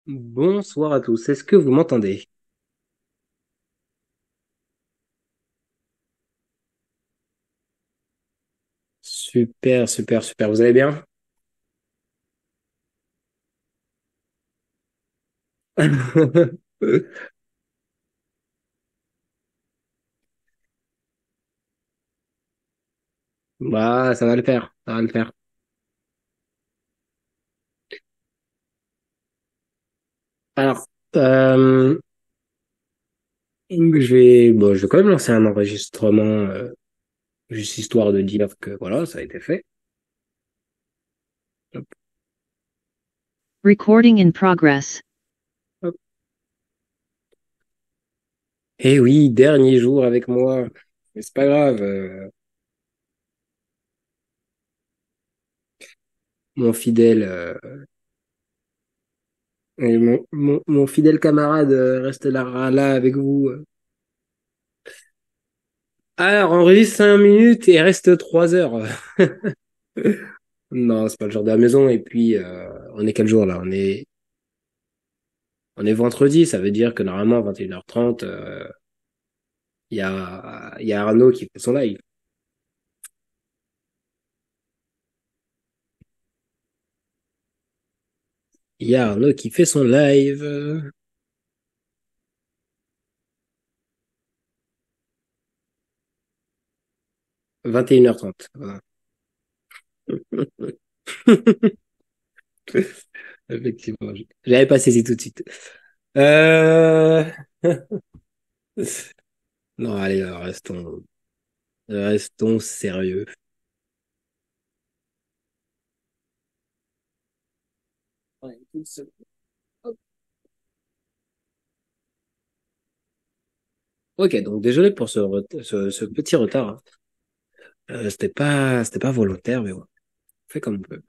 Bonsoir à tous, est-ce que vous m'entendez? Super, super, super, vous allez bien? Bah, ça va le faire, ça va le faire. Alors, euh, je vais quand même lancer un enregistrement, juste histoire de dire que voilà, ça a été fait. Hop, Recording in progress. hop. Eh oui, dernier jour avec moi, mais c'est pas grave. Mon fidèle, mon fidèle camarade reste là avec vous. Alors, enregistre 5 minutes et reste 3 heures. Non, c'est pas le genre de la maison. Et puis, on est quel jour là? On est vendredi, ça veut dire que normalement, 21h30, il y a Arnaud qui fait son live. Il y a Arnaud qui fait son live. 21h30. Voilà. Effectivement, j'avais pas saisi tout de suite. Euh... Non, allez, restons sérieux. Ouais, une seconde. Ok, donc désolé pour ce petit retard, hein. C'était pas volontaire, mais bon, on fait comme on peut.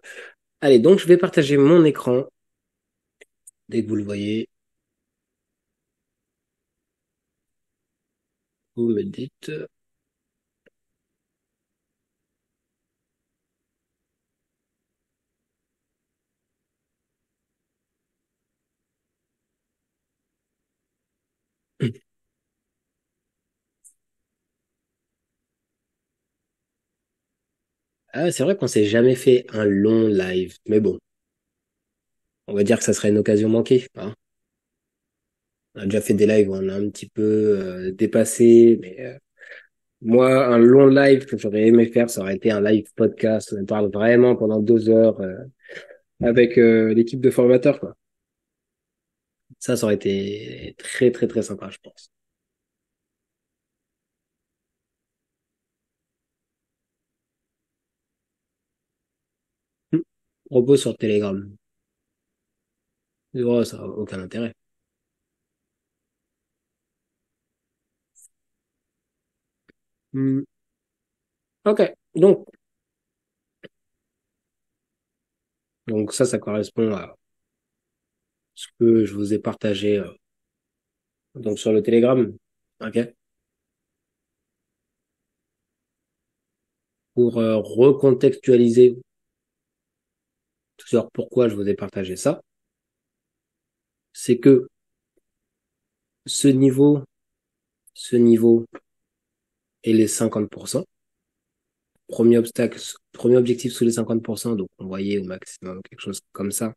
Allez, donc je vais partager mon écran dès que vous le voyez. Vous me dites. Ah, c'est vrai qu'on s'est jamais fait un long live, mais bon, on va dire que ça serait une occasion manquée, hein. On a déjà fait des lives où on a un petit peu dépassé, mais moi, un long live que j'aurais aimé faire, ça aurait été un live podcast. On parle vraiment pendant 2 heures avec l'équipe de formateurs, quoi. Ça aurait été très, très, très sympa, je pense. Propos sur Telegram. Oh, ça n'a aucun intérêt. Hmm. Ok, donc ça correspond à ce que je vous ai partagé donc sur le Telegram. Ok, pour recontextualiser sur pourquoi je vous ai partagé ça, c'est que ce niveau, ce niveau et les 50%, premier obstacle, premier objectif sous les 50%, donc on voyait au maximum quelque chose comme ça.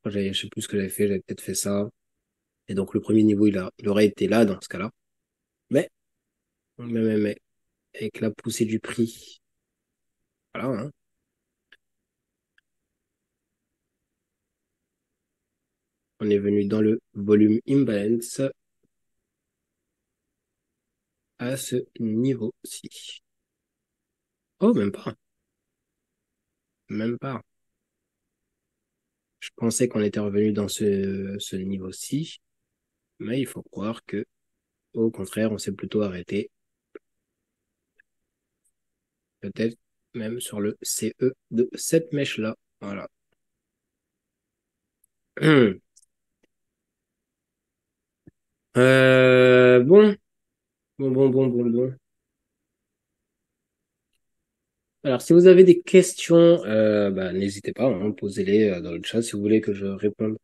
Moi, je sais plus ce que j'avais fait, j'avais peut-être fait ça. Et donc le premier niveau, il aurait été là dans ce cas-là. Mais, mais, avec la poussée du prix, voilà, hein, on est venu dans le volume imbalance à ce niveau-ci. Oh, même pas, même pas. Je pensais qu'on était revenu dans ce niveau-ci, mais il faut croire que, au contraire, on s'est plutôt arrêté, peut-être même sur le CE de cette mèche-là. Voilà. Bon, bon. Alors, si vous avez des questions, bah, n'hésitez pas, hein, posez-les dans le chat si vous voulez que je réponde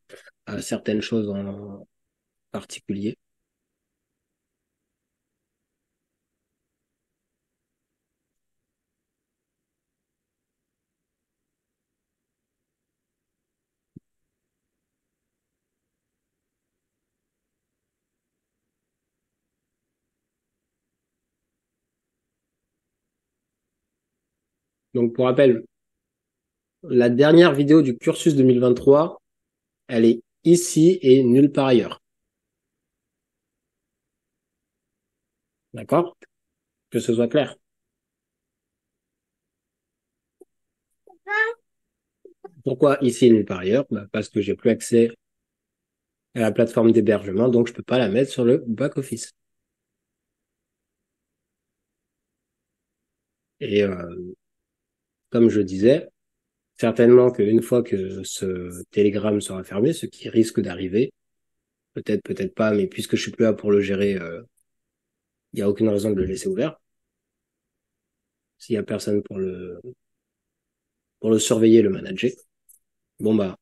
à certaines choses en particulier. Donc, pour rappel, la dernière vidéo du cursus 2023, elle est ici et nulle part ailleurs. D'accord? Que ce soit clair. Pourquoi ici et nulle part ailleurs? Bah, parce que j'ai plus accès à la plateforme d'hébergement, donc je peux pas la mettre sur le back-office. Et comme je disais, certainement qu'une fois que ce Telegram sera fermé, ce qui risque d'arriver, peut-être, peut-être pas, mais puisque je suis plus là pour le gérer, il n'y a aucune raison de le laisser ouvert. S'il y a personne pour le surveiller, le manager. Bon bah,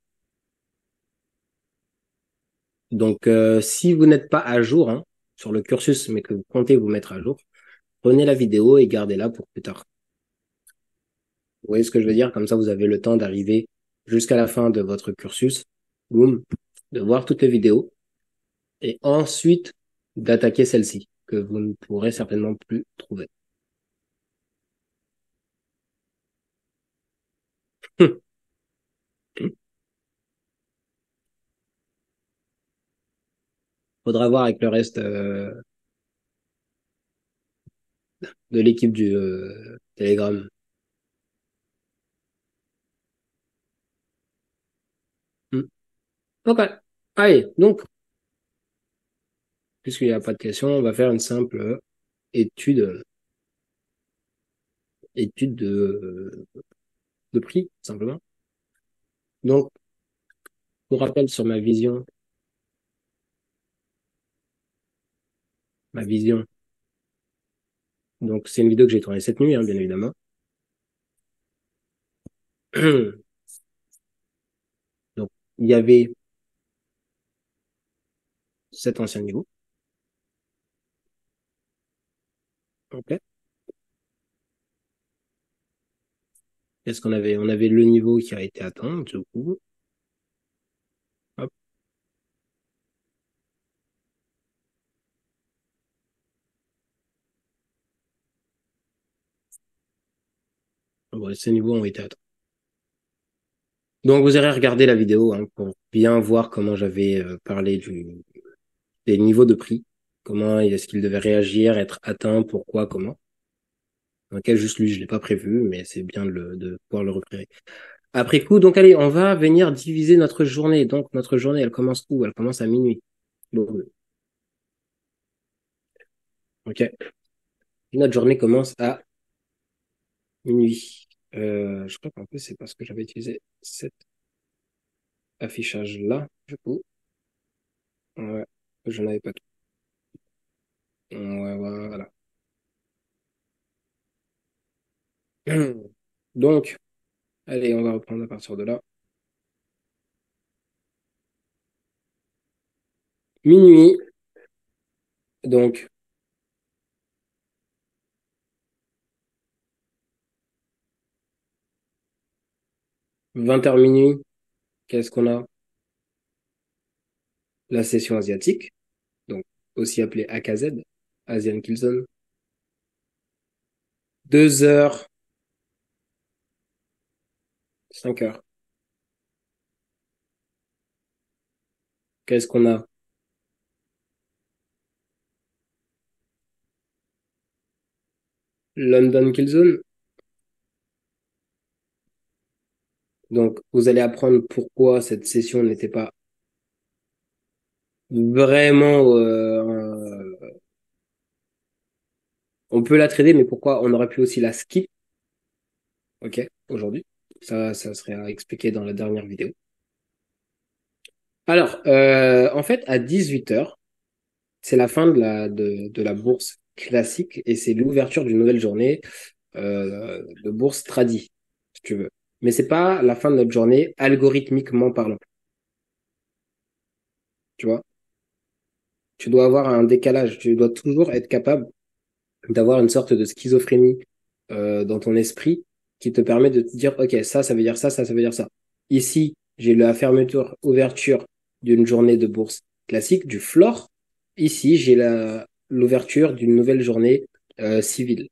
donc si vous n'êtes pas à jour hein, sur le cursus, mais que vous comptez vous mettre à jour, prenez la vidéo et gardez-la pour plus tard. Vous voyez ce que je veux dire? Comme ça, vous avez le temps d'arriver jusqu'à la fin de votre cursus, boum, de voir toutes les vidéos et ensuite d'attaquer celle-ci que vous ne pourrez certainement plus trouver. Faudra voir avec le reste de l'équipe du Telegram. Hmm. Ok. Allez, donc, puisqu'il n'y a pas de questions, on va faire une simple étude, étude de prix, simplement. Donc, pour rappel sur ma vision. Donc, c'est une vidéo que j'ai tournée cette nuit, hein, bien évidemment. Donc, il y avait cet ancien niveau. Ok. Qu'est-ce qu'on avait? On avait le niveau qui a été atteint, du coup. Hop. Bon, ces niveaux ont été atteints. Donc, vous irez regarder la vidéo hein, pour bien voir comment j'avais parlé des niveaux de prix. Comment est-ce qu'il devait réagir, être atteint, pourquoi, comment. Ok, juste lui, je l'ai pas prévu, mais c'est bien de pouvoir le repérer. Après coup, donc allez, on va venir diviser notre journée. Donc, notre journée, elle commence où? Elle commence à minuit. Bon, ok. Notre journée commence à minuit. Je crois qu'en plus, c'est parce que j'avais utilisé cet affichage-là, du coup. Ouais, je n'avais pas tout. Ouais, voilà. Donc, allez, on va reprendre à partir de là. Minuit, donc 20h minuit, qu'est-ce qu'on a? La session asiatique, donc aussi appelée AKZ, Asian Killzone. 2h, 5h. Qu'est-ce qu'on a? London Killzone. Donc, vous allez apprendre pourquoi cette session n'était pas vraiment... on peut la trader, mais pourquoi on aurait pu aussi la skip, ok, aujourd'hui. Ça serait à expliquer dans la dernière vidéo. Alors, en fait, à 18h, c'est la fin de la bourse classique et c'est l'ouverture d'une nouvelle journée de bourse tradie, si tu veux. Mais c'est pas la fin de notre journée, algorithmiquement parlant. Tu vois? Tu dois avoir un décalage. Tu dois toujours être capable d'avoir une sorte de schizophrénie dans ton esprit qui te permet de te dire, OK, ça veut dire ça, ça veut dire ça. Ici, j'ai la fermeture, ouverture d'une journée de bourse classique, du floor. Ici, j'ai l'ouverture d'une nouvelle journée civile.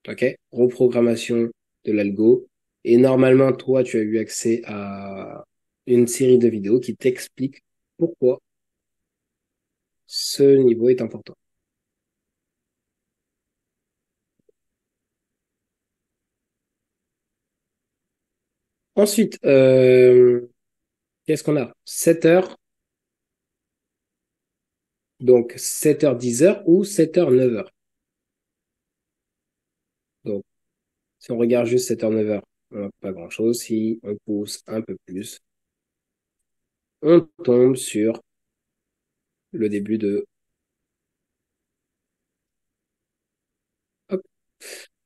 OK? Reprogrammation de l'algo. Et normalement, toi, tu as eu accès à une série de vidéos qui t'expliquent pourquoi ce niveau est important. Ensuite, qu'est-ce qu'on a? 7 heures, donc 7h, 10h ou 7h, 9h. Donc, si on regarde juste 7h, 9h, on n'a pas grand-chose. Si on pousse un peu plus, on tombe sur le début de... Hop.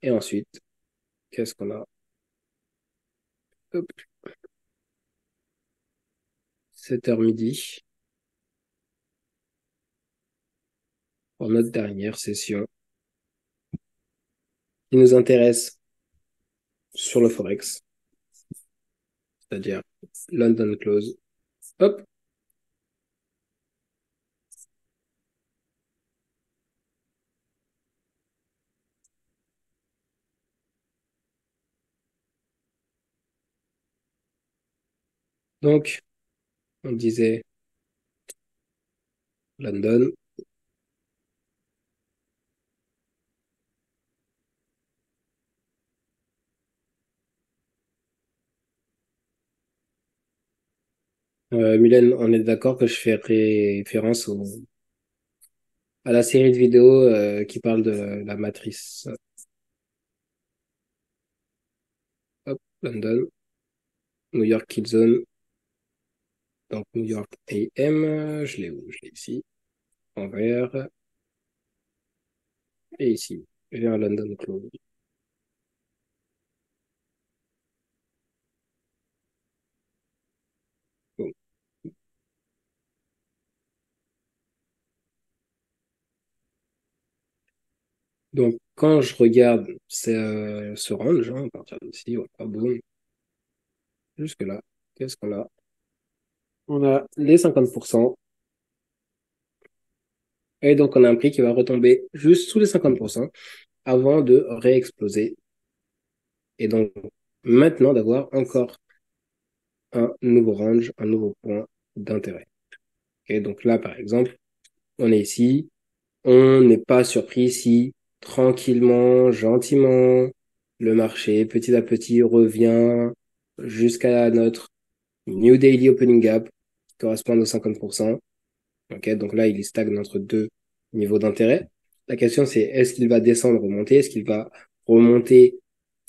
Et ensuite, qu'est-ce qu'on a? Hop. 7h midi pour notre dernière session qui nous intéresse sur le Forex, c'est-à-dire London Close. Hop. Donc, on disait London, Mylène, on est d'accord que je fais référence à la série de vidéos qui parle de la matrice. Hop, London, New York Kill Zone, donc New York AM, je l'ai où? Je l'ai ici, en vert, et ici, j'ai un London Close. Bon. Donc, quand je regarde ce range, hein, à partir d'ici, voilà, boum, jusque là, qu'est-ce qu'on a? On a les 50%, et donc on a un prix qui va retomber juste sous les 50% avant de réexploser. Et donc, maintenant d'avoir encore un nouveau range, un nouveau point d'intérêt. Et donc là, par exemple, on est ici, on n'est pas surpris si tranquillement, gentiment, le marché petit à petit revient jusqu'à notre New Daily Opening Gap qui correspond aux 50%. Ok, donc là, il stagne entre deux niveaux d'intérêt. La question, c'est est-ce qu'il va descendre, remonter? Est-ce qu'il va remonter,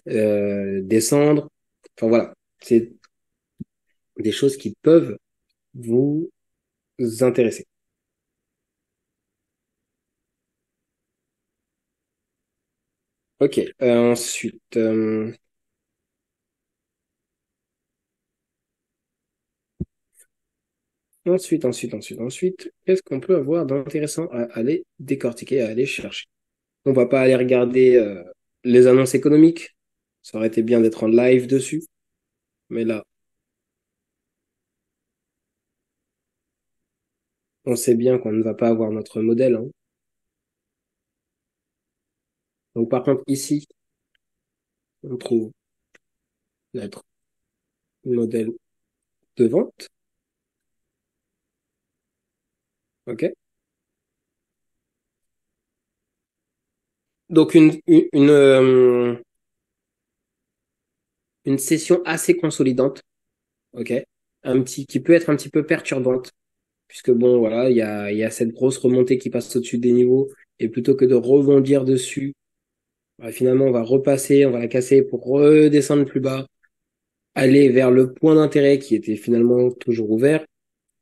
descendre? Enfin voilà, c'est des choses qui peuvent vous intéresser. Ok, ensuite, qu'est-ce qu'on peut avoir d'intéressant à aller décortiquer, à aller chercher? On va pas aller regarder les annonces économiques. Ça aurait été bien d'être en live dessus, mais là, on sait bien qu'on ne va pas avoir notre modèle, hein. Donc par contre, ici, on trouve notre modèle de vente, ok? Donc une session assez consolidante, ok? Qui peut être un petit peu perturbante, puisque bon, voilà, il y a cette grosse remontée qui passe au-dessus des niveaux, et plutôt que de rebondir dessus, bah, finalement, on va repasser, on va la casser pour redescendre plus bas, aller vers le point d'intérêt qui était finalement toujours ouvert.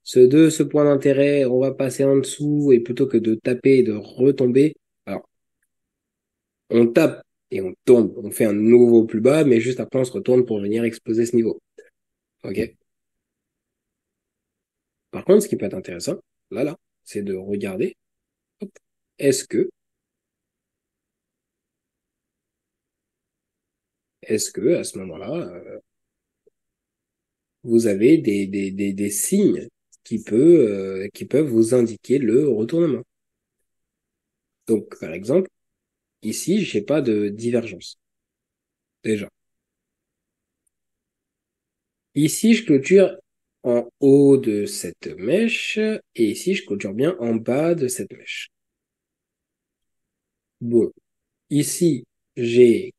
Ce point d'intérêt, on va passer en dessous, et plutôt que de taper et de retomber, alors, on tape et on tombe, on fait un nouveau plus bas, mais juste après on se retourne pour venir exploser ce niveau. Ok? Par contre, ce qui peut être intéressant, là, c'est de regarder, hop, est-ce que, est-ce que à ce moment-là, vous avez des signes qui peuvent vous indiquer le retournement. Donc, par exemple, ici, j'ai pas de divergence, déjà. Ici, je clôture en haut de cette mèche, et ici, je clôture bien en bas de cette mèche. Bon, ici, j'ai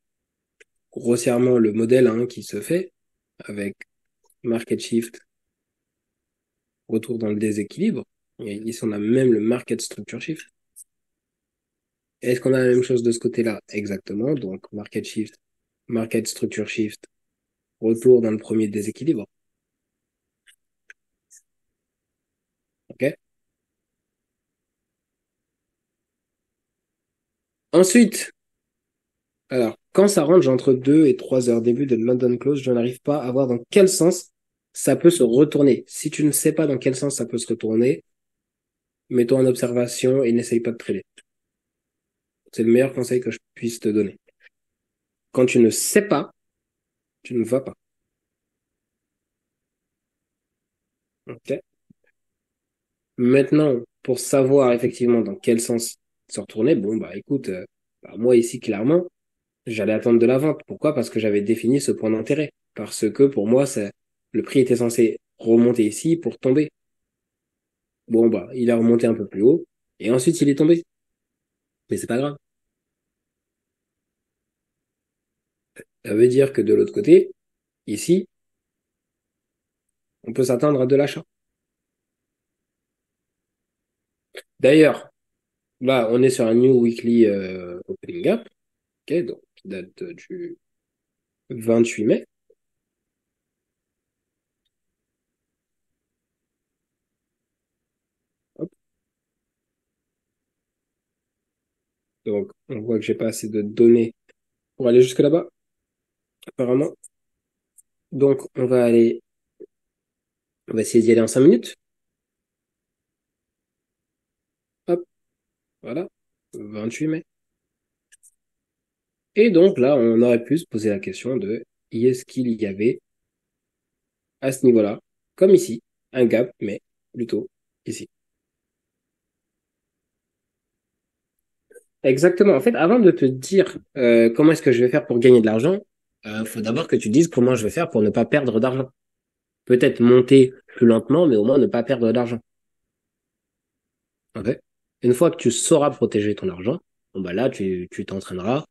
grossièrement le modèle hein, qui se fait avec market shift, retour dans le déséquilibre. Et ici, on a même le market structure shift. Est-ce qu'on a la même chose de ce côté-là? Exactement. Donc, market shift, market structure shift, retour dans le premier déséquilibre. OK? Ensuite, alors, quand ça range entre 2 et 3 heures début de London Close, je n'arrive pas à voir dans quel sens ça peut se retourner. Si tu ne sais pas dans quel sens ça peut se retourner, mets-toi en observation et n'essaye pas de trader. C'est le meilleur conseil que je puisse te donner. Quand tu ne sais pas, tu ne vas pas. OK? Maintenant, pour savoir effectivement dans quel sens se retourner, bon, bah écoute, bah, moi ici, clairement, j'allais attendre de la vente. Pourquoi? Parce que j'avais défini ce point d'intérêt. Parce que pour moi, le prix était censé remonter ici pour tomber. Bon, bah, il a remonté un peu plus haut. Et ensuite, il est tombé. Mais c'est pas grave. Ça veut dire que de l'autre côté, ici, on peut s'attendre à de l'achat. D'ailleurs, là, on est sur un New Weekly Opening Gap, ok, donc qui date du 28 mai. Hop. Donc, on voit que j'ai pas assez de données pour aller jusque là-bas, apparemment. Donc, on va essayer d'y aller en 5 minutes. Hop, voilà. 28 mai. Et donc là, on aurait pu se poser la question de est-ce qu'il y avait à ce niveau-là, comme ici, un gap, mais plutôt ici. Exactement. En fait, avant de te dire comment est-ce que je vais faire pour gagner de l'argent, faut d'abord que tu dises comment je vais faire pour ne pas perdre d'argent. Peut-être monter plus lentement, mais au moins ne pas perdre d'argent. Ok. Une fois que tu sauras protéger ton argent, bon bah là, tu t'entraîneras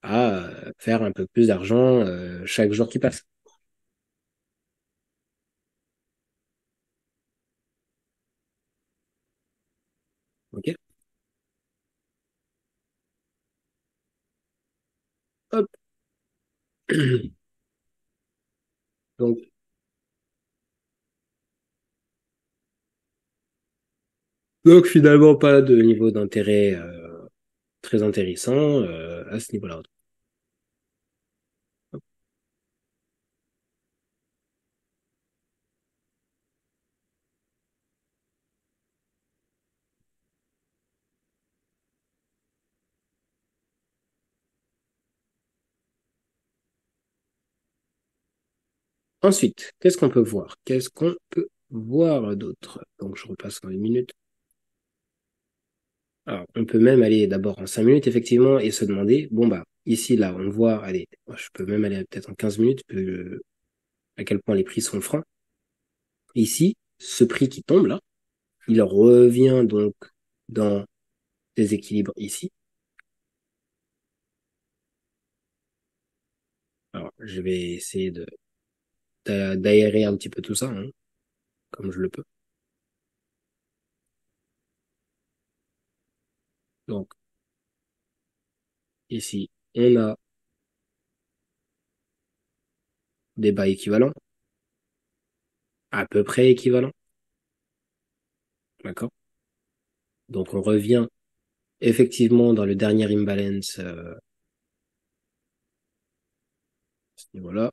à faire un peu plus d'argent chaque jour qui passe. Ok. Hop. Donc, donc finalement, pas de niveau d'intérêt très intéressant à ce niveau-là. Ensuite, qu'est-ce qu'on peut voir? Qu'est-ce qu'on peut voir d'autre? Donc, je repasse dans les minutes. Alors, on peut même aller d'abord en 5 minutes, effectivement, et se demander, bon, bah, ici, là, on voit, allez, moi, je peux même aller peut-être en 15 minutes, à quel point les prix sont francs. Ici, ce prix qui tombe, là, il revient donc dans des équilibres ici. Alors, je vais essayer d'aérer un petit peu tout ça, hein, comme je le peux. Donc, ici, on a des bas équivalents, à peu près équivalents, d'accord? Donc, on revient effectivement dans le dernier imbalance Et voilà.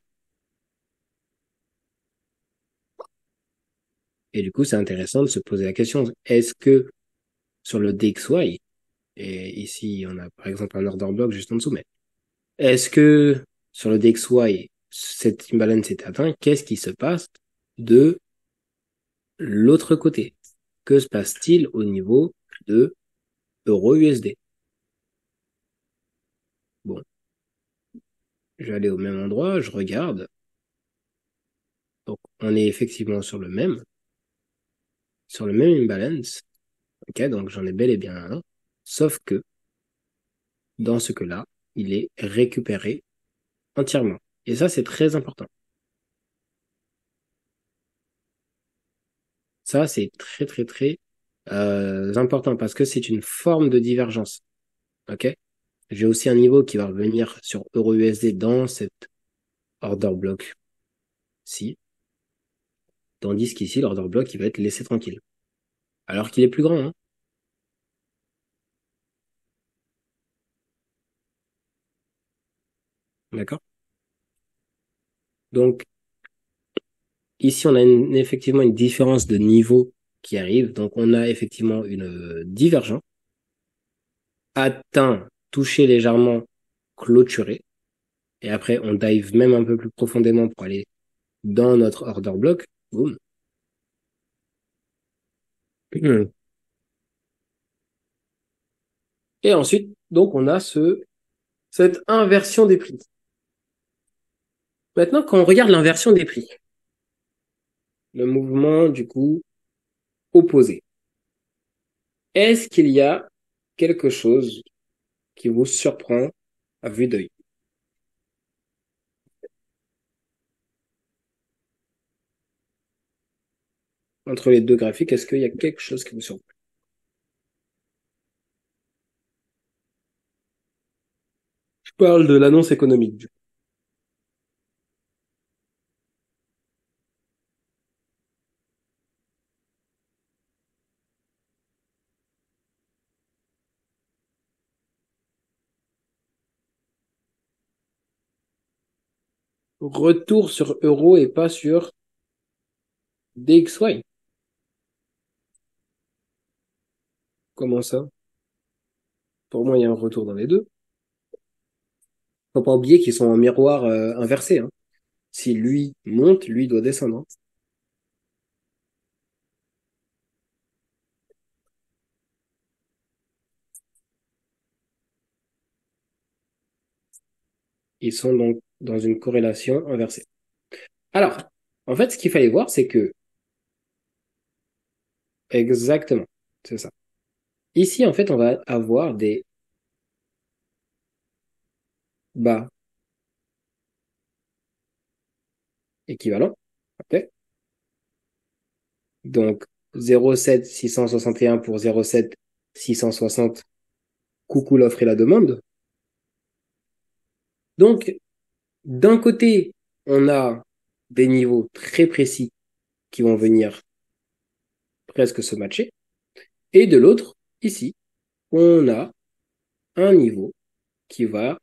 Et du coup, c'est intéressant de se poser la question, est-ce que sur le DXY, et ici, on a par exemple un order block juste en dessous, mais est-ce que sur le DXY, cette imbalance est atteinte? Qu'est-ce qui se passe de l'autre côté? Que se passe-t-il au niveau de euro-USD? Bon, je vais aller au même endroit, je regarde. Donc, on est effectivement sur le même imbalance. Ok, donc j'en ai bel et bien un. Sauf que, dans ce cas-là, il est récupéré entièrement. Et ça, c'est très important. Ça, c'est très, très, très important parce que c'est une forme de divergence. Ok? J'ai aussi un niveau qui va revenir sur euro-USD dans cet order block-ci. Tandis qu'ici, l'order block, il va être laissé tranquille. Alors qu'il est plus grand, hein. D'accord? Donc, ici, on a effectivement une différence de niveau qui arrive. Donc, on a effectivement une divergence. Atteint, touché légèrement, clôturé. Et après, on dive même un peu plus profondément pour aller dans notre order block. Boum. Et ensuite, donc, on a cette inversion des prix. Maintenant, quand on regarde l'inversion des prix, le mouvement, du coup, opposé, est-ce qu'il y a quelque chose qui vous surprend à vue d'œil? Entre les deux graphiques, est-ce qu'il y a quelque chose qui vous surprend? Je parle de l'annonce économique. Retour sur euro et pas sur DXY. Comment ça? Pour moi, il y a un retour dans les deux. Faut pas oublier qu'ils sont en miroir inversé, hein. Si lui monte, lui doit descendre, hein. Ils sont donc dans une corrélation inversée. Alors, en fait, ce qu'il fallait voir, c'est que exactement, c'est ça. Ici, en fait, on va avoir des bas équivalents. Ok. Donc 0,7 661 pour 0,7 660. Coucou l'offre et la demande. Donc, d'un côté, on a des niveaux très précis qui vont venir presque se matcher. Et de l'autre, ici, on a un niveau qui va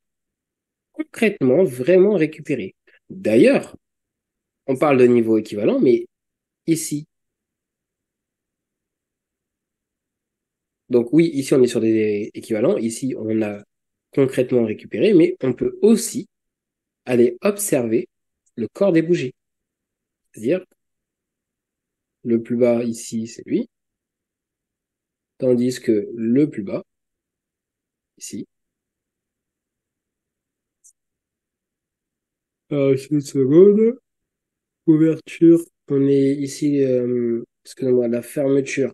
concrètement vraiment récupérer. D'ailleurs, on parle de niveau équivalent, mais ici, donc oui, ici on est sur des équivalents, ici on a concrètement récupéré, mais on peut aussi aller observer le corps des bougies. C'est-à-dire, le plus bas ici, c'est lui, tandis que le plus bas, ici, une seconde, ouverture, on est ici, excusez-moi, la fermeture,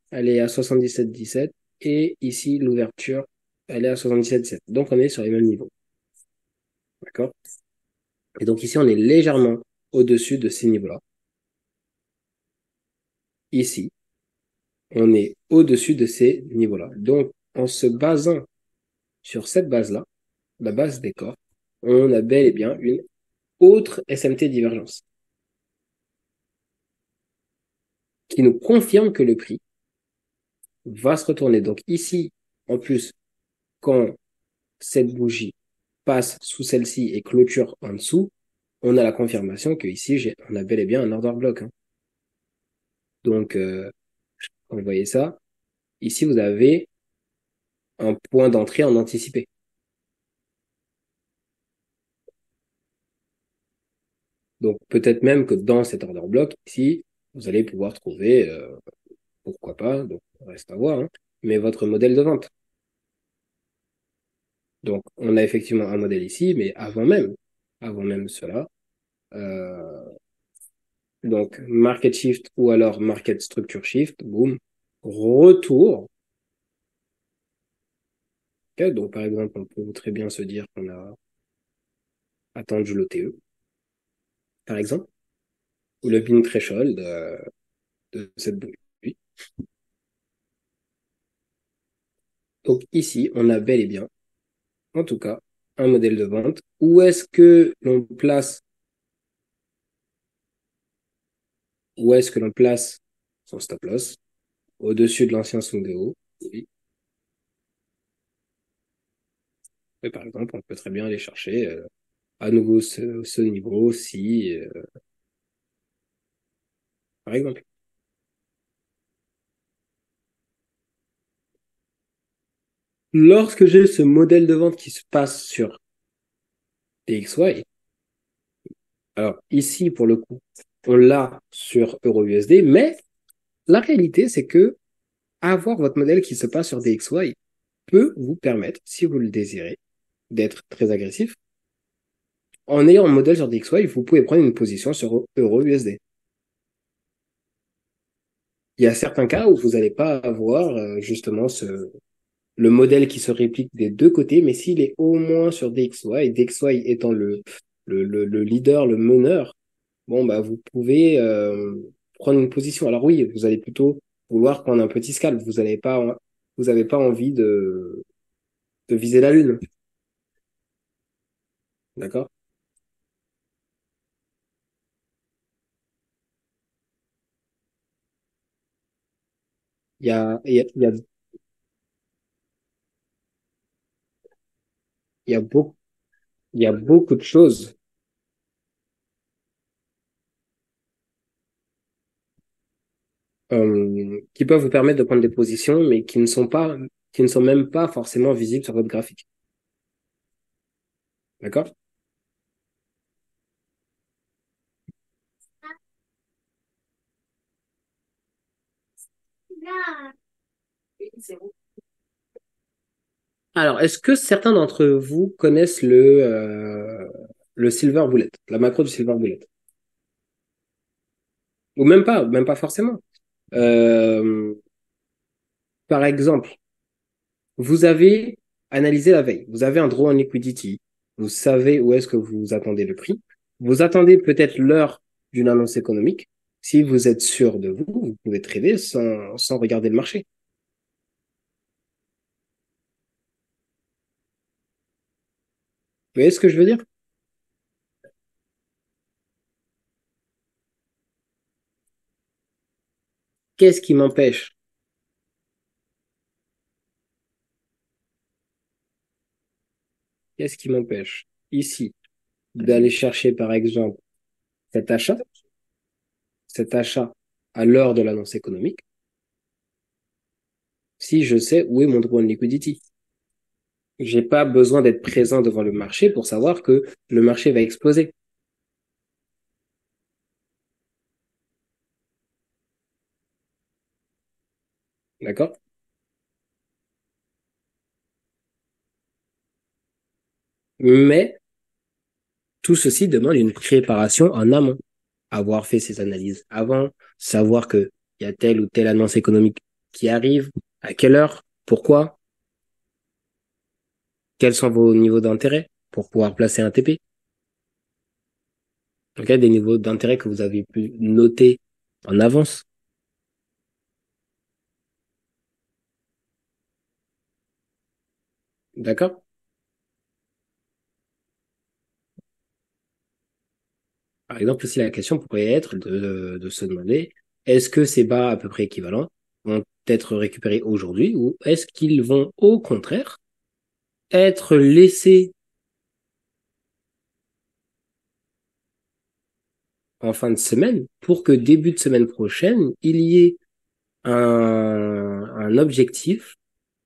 elle est à 77,17 et ici, l'ouverture, elle est à 77,7. Donc, on est sur les mêmes niveaux. D'accord? Et donc, ici, on est légèrement au-dessus de ces niveaux-là. Ici, on est au-dessus de ces niveaux-là. Donc, en se basant sur cette base-là, la base des corps, on a bel et bien une autre SMT divergence qui nous confirme que le prix va se retourner. Donc ici, en plus, quand cette bougie passe sous celle-ci et clôture en dessous, on a la confirmation que ici, on a bel et bien un order block. Hein. Donc, vous voyez ça. Ici, vous avez un point d'entrée en anticipé. Donc, peut-être même que dans cet order block, ici, vous allez pouvoir trouver, pourquoi pas, donc, reste à voir, hein, mais votre modèle de vente. Donc, on a effectivement un modèle ici, mais avant même cela, euh, donc market shift ou alors market structure shift, boum, retour. Okay, donc, par exemple, on peut très bien se dire qu'on a attendu l'OTE, par exemple, ou le bin threshold de cette bougie. Donc, ici, on a bel et bien, en tout cas, un modèle de vente. Où est-ce que l'on place son stop loss? Au-dessus de l'ancien swing de haut. Oui. Et par exemple, on peut très bien aller chercher à nouveau ce niveau si, par exemple. Lorsque j'ai ce modèle de vente qui se passe sur DXY, alors ici, pour le coup, on l'a sur EURUSD, mais la réalité, c'est que avoir votre modèle qui se passe sur DXY peut vous permettre, si vous le désirez, d'être très agressif. En ayant un modèle sur DXY, vous pouvez prendre une position sur EURUSD. Il y a certains cas où vous n'allez pas avoir justement le modèle qui se réplique des deux côtés, mais s'il est au moins sur DXY, et DXY étant le leader, le meneur, bon, bah, vous pouvez prendre une position. Alors oui, vous allez plutôt vouloir prendre un petit scalp. Vous avez pas envie de viser la lune. D'accord? Il y a, il y a beaucoup, il y a beaucoup de choses qui peuvent vous permettre de prendre des positions, mais qui ne sont même pas forcément visibles sur votre graphique. D'accord? Alors, est-ce que certains d'entre vous connaissent le Silver Bullet, la macro du Silver Bullet? Ou même pas forcément. Euh, Par exemple, vous avez analysé la veille, vous avez un draw on liquidity, vous savez où est-ce que vous attendez le prix, vous attendez peut-être l'heure d'une annonce économique. Si vous êtes sûr de vous, vous pouvez trader sans regarder le marché. Vous voyez ce que je veux dire? Qu'est-ce qui m'empêche? Qu'est-ce qui m'empêche ici d'aller chercher, par exemple, cet achat, cet achat à l'heure de l'annonce économique, si je sais où est mon draw on liquidity? J'ai pas besoin d'être présent devant le marché pour savoir que le marché va exploser. D'accord? Mais tout ceci demande une préparation en amont. Avoir fait ces analyses avant, savoir que il y a telle ou telle annonce économique qui arrive, à quelle heure, pourquoi, quels sont vos niveaux d'intérêt pour pouvoir placer un TP. Ok, des niveaux d'intérêt que vous avez pu noter en avance. D'accord? Par exemple, aussi la question pourrait être de se demander, est-ce que ces bas à peu près équivalents vont être récupérés aujourd'hui ou est-ce qu'ils vont au contraire être laissés en fin de semaine pour que début de semaine prochaine, il y ait un objectif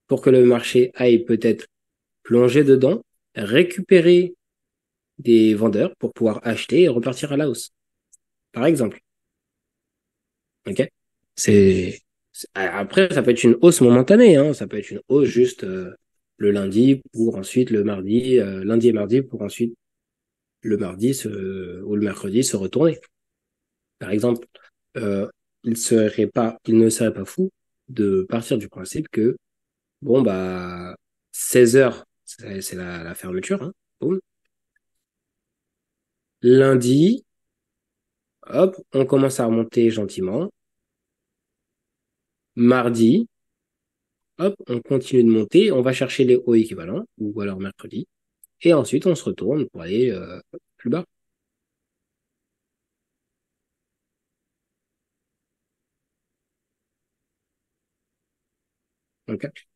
pour que le marché aille peut-être plonger dedans, récupérer des vendeurs pour pouvoir acheter et repartir à la hausse, par exemple. Ok? C'est, après, ça peut être une hausse momentanée, hein. Ça peut être une hausse juste le lundi pour ensuite le mardi, lundi et mardi pour ensuite le mardi ou le mercredi se retourner. Par exemple, euh, il ne serait pas fou de partir du principe que, bon, bah, 16 heures, c'est la fermeture, hein. Boum. Lundi, hop, on commence à remonter gentiment. Mardi, hop, on continue de monter, on va chercher les hauts équivalents, ou alors mercredi, et ensuite on se retourne pour aller plus bas. Ok.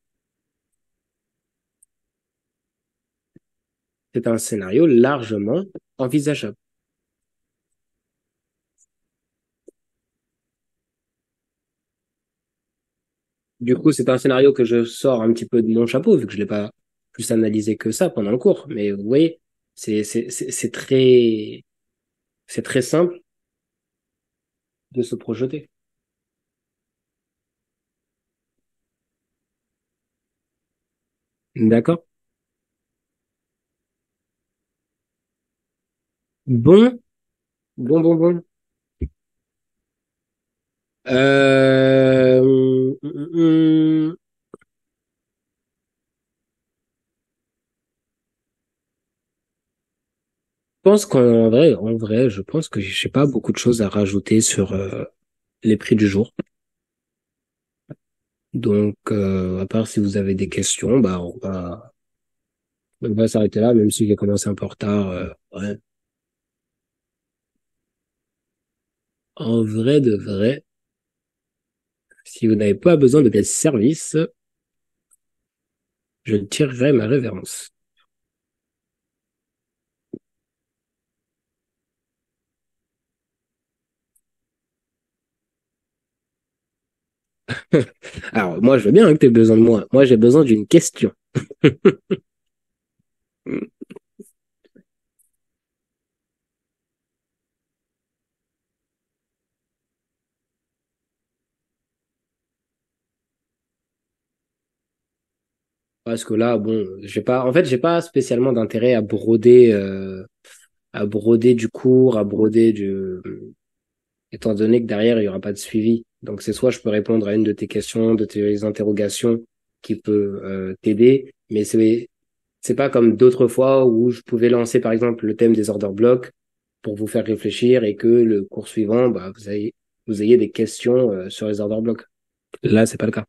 C'est un scénario largement envisageable. Du coup, c'est un scénario que je sors un petit peu de mon chapeau, vu que je l'ai pas plus analysé que ça pendant le cours. Mais vous voyez, c'est très simple de se projeter. D'accord? Bon, bon. Je pense en vrai, je pense que j'ai pas beaucoup de choses à rajouter sur les prix du jour. Donc, à part si vous avez des questions, bah, on va s'arrêter là, même si j'ai commencé un peu en retard. Ouais. En vrai de vrai, si vous n'avez pas besoin de mes services, je tirerai ma révérence. Alors, moi, je veux bien hein, que tu aies besoin de moi. Moi, j'ai besoin d'une question. Parce que là, bon, en fait, j'ai pas spécialement d'intérêt à broder du cours, étant donné que derrière, il y aura pas de suivi. Donc, c'est soit je peux répondre à une de tes questions, de tes interrogations qui peut t'aider, mais c'est pas comme d'autres fois où je pouvais lancer, par exemple, le thème des order blocks pour vous faire réfléchir et que le cours suivant, bah, vous ayez des questions sur les order blocks. Là, c'est pas le cas.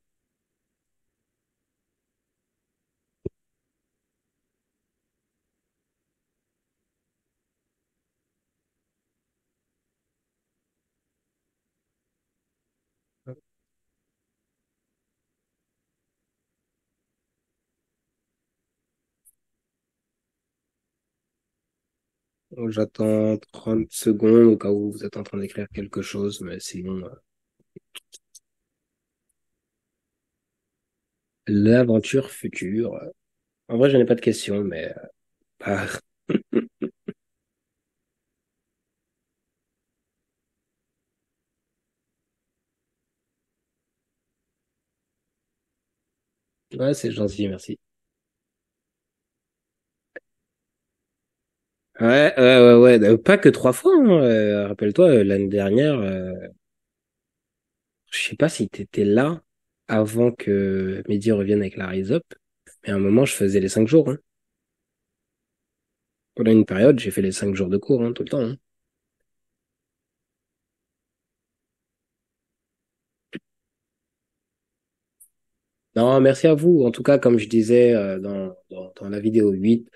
Donc, j'attends 30 secondes au cas où vous êtes en train d'écrire quelque chose, mais sinon, l'aventure future. En vrai, je n'ai pas de questions, mais bah, ouais, c'est gentil, merci. Pas que 3 fois, hein. Rappelle-toi, l'année dernière, je sais pas si t'étais là avant que Mehdi revienne avec la Rise Up, mais à un moment, je faisais les 5 jours, hein. Pendant une période, j'ai fait les 5 jours de cours, hein, tout le temps, hein. Non, merci à vous. En tout cas, comme je disais dans la vidéo 8,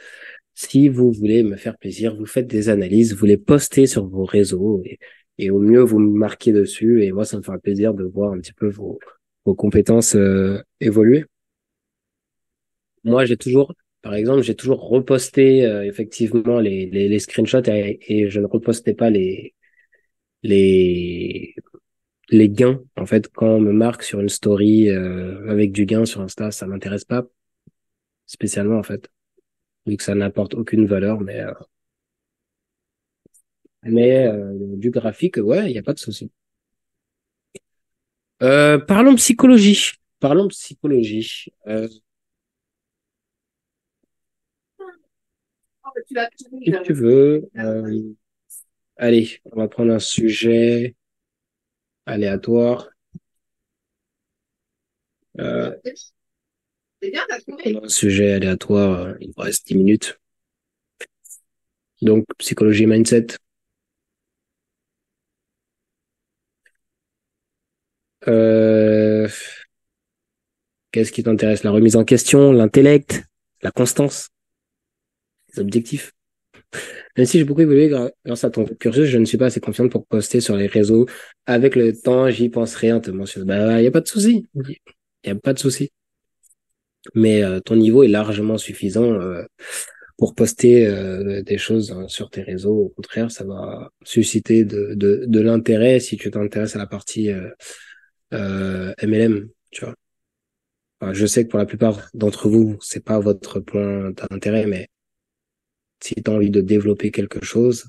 si vous voulez me faire plaisir, vous faites des analyses, vous les postez sur vos réseaux et au mieux, vous me marquez dessus. Et moi, ça me fera plaisir de voir un petit peu vos compétences évoluer. Moi, par exemple, j'ai toujours reposté effectivement les screenshots et je ne repostais pas les les gains. En fait, quand on me marque sur une story avec du gain sur Insta, ça m'intéresse pas spécialement en fait, vu que ça n'apporte aucune valeur. Mais du graphique, ouais, il y a pas de souci. Parlons psychologie. Parlons psychologie. Si tu veux, allez, on va prendre un sujet aléatoire. Euh, un sujet aléatoire, il me reste 10 minutes. Donc, psychologie mindset. Euh, qu'est-ce qui t'intéresse? La remise en question, l'intellect, la constance, les objectifs. Même si j'ai beaucoup évolué grâce à ton cursus, je ne suis pas assez confiante pour poster sur les réseaux. Avec le temps, j'y penserai en te mentionnant. Bah, y a pas de souci. Y a pas de souci. Mais ton niveau est largement suffisant pour poster des choses sur tes réseaux. Au contraire, ça va susciter de l'intérêt si tu t'intéresses à la partie MLM, tu vois. Enfin, je sais que pour la plupart d'entre vous, c'est pas votre point d'intérêt, mais si tu as envie de développer quelque chose,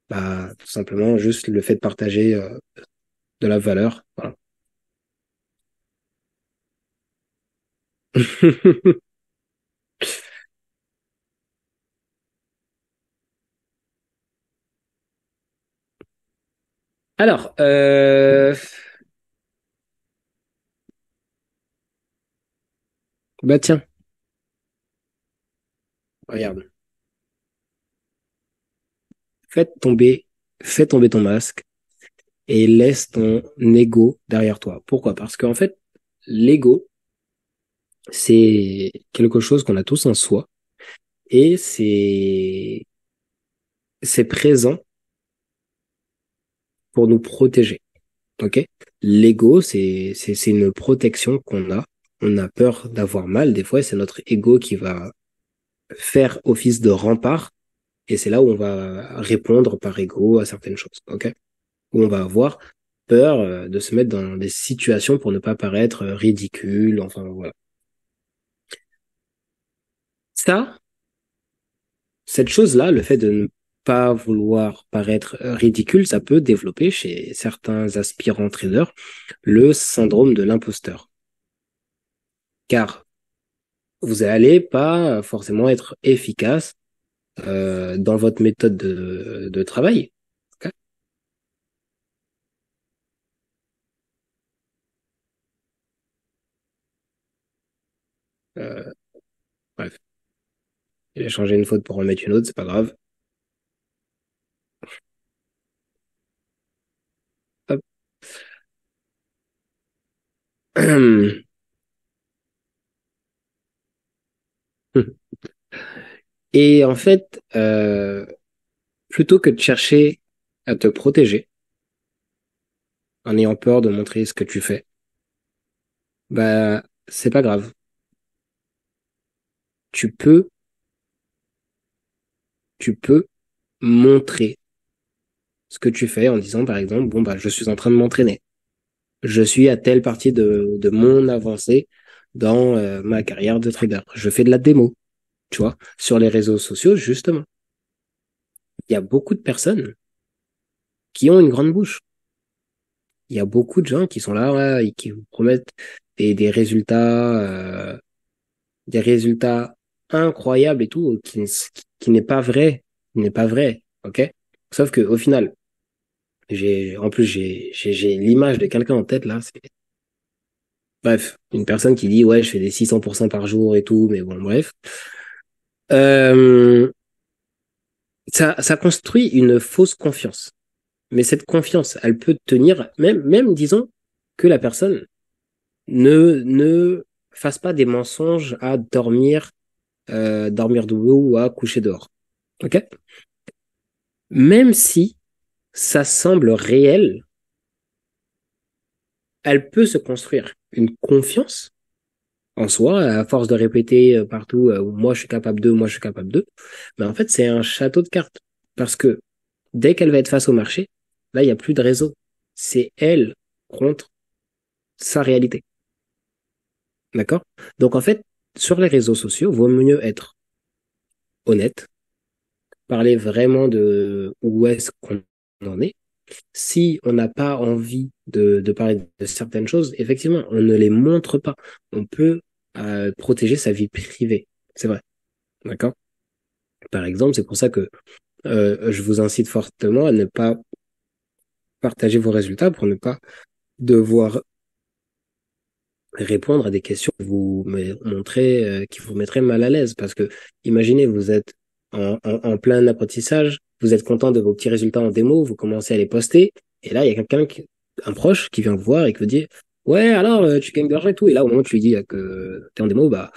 bah tout simplement juste le fait de partager de la valeur. Voilà. Alors, bah tiens, regarde, fais tomber, fais tomber ton masque et laisse ton ego derrière toi. Pourquoi? Parce qu'en fait, l'ego, c'est quelque chose qu'on a tous en soi et c'est présent pour nous protéger. Ok? L'ego, c'est une protection qu'on a. On a peur d'avoir mal. Des fois, c'est notre ego qui va faire office de rempart. Et c'est là où on va répondre par ego à certaines choses. Ok? Où on va avoir peur de se mettre dans des situations pour ne pas paraître ridicule. Enfin, voilà. Ça, cette chose-là, le fait de ne pas vouloir paraître ridicule, ça peut développer chez certains aspirants traders le syndrome de l'imposteur. Car vous allez pas forcément être efficace dans votre méthode de travail. Ok. Euh, bref, j'ai changé une faute pour en mettre une autre, c'est pas grave. Hop. Et en fait, plutôt que de chercher à te protéger en ayant peur de montrer ce que tu fais, bah c'est pas grave. Tu peux, tu peux montrer ce que tu fais en disant par exemple, bon bah je suis en train de m'entraîner. Je suis à telle partie de mon avancée dans ma carrière de trader. Je fais de la démo, tu vois. Sur les réseaux sociaux, justement, il y a beaucoup de personnes qui ont une grande bouche. Il y a beaucoup de gens qui sont là, ouais, et qui vous promettent des résultats incroyables et tout, qui n'est pas vrai, n'est pas vrai, ok? Sauf que au final, en plus, j'ai l'image de quelqu'un en tête là. Bref, une personne qui dit ouais, je fais des 600% par jour et tout, mais bon, bref. Euh, ça construit une fausse confiance. Mais cette confiance, elle peut tenir, même disons que la personne ne fasse pas des mensonges à dormir debout ou à coucher dehors. Ok? Même si ça semble réel, elle peut se construire une confiance en soi à force de répéter partout moi je suis capable de, moi je suis capable de. Mais en fait, c'est un château de cartes parce que dès qu'elle va être face au marché, Là, il n'y a plus de réseau. C'est elle contre sa réalité. D'accord? Donc, en fait, sur les réseaux sociaux, vaut mieux être honnête, parler vraiment de où est-ce qu'on en est. Si on n'a pas envie de parler de certaines choses, effectivement, on ne les montre pas. On peut protéger sa vie privée. C'est vrai. D'accord? Par exemple, c'est pour ça que je vous incite fortement à ne pas partager vos résultats pour ne pas devoir répondre à des questions qui vous montrez, qui vous mettraient mal à l'aise. Parce que, imaginez, vous êtes en plein apprentissage, vous êtes content de vos petits résultats en démo, vous commencez à les poster, et là, il y a quelqu'un, un proche, qui vient vous voir et qui vous dit, ouais, alors, tu gagnes de l'argent et tout. Et là, au moment où tu lui dis que t'es en démo, bah,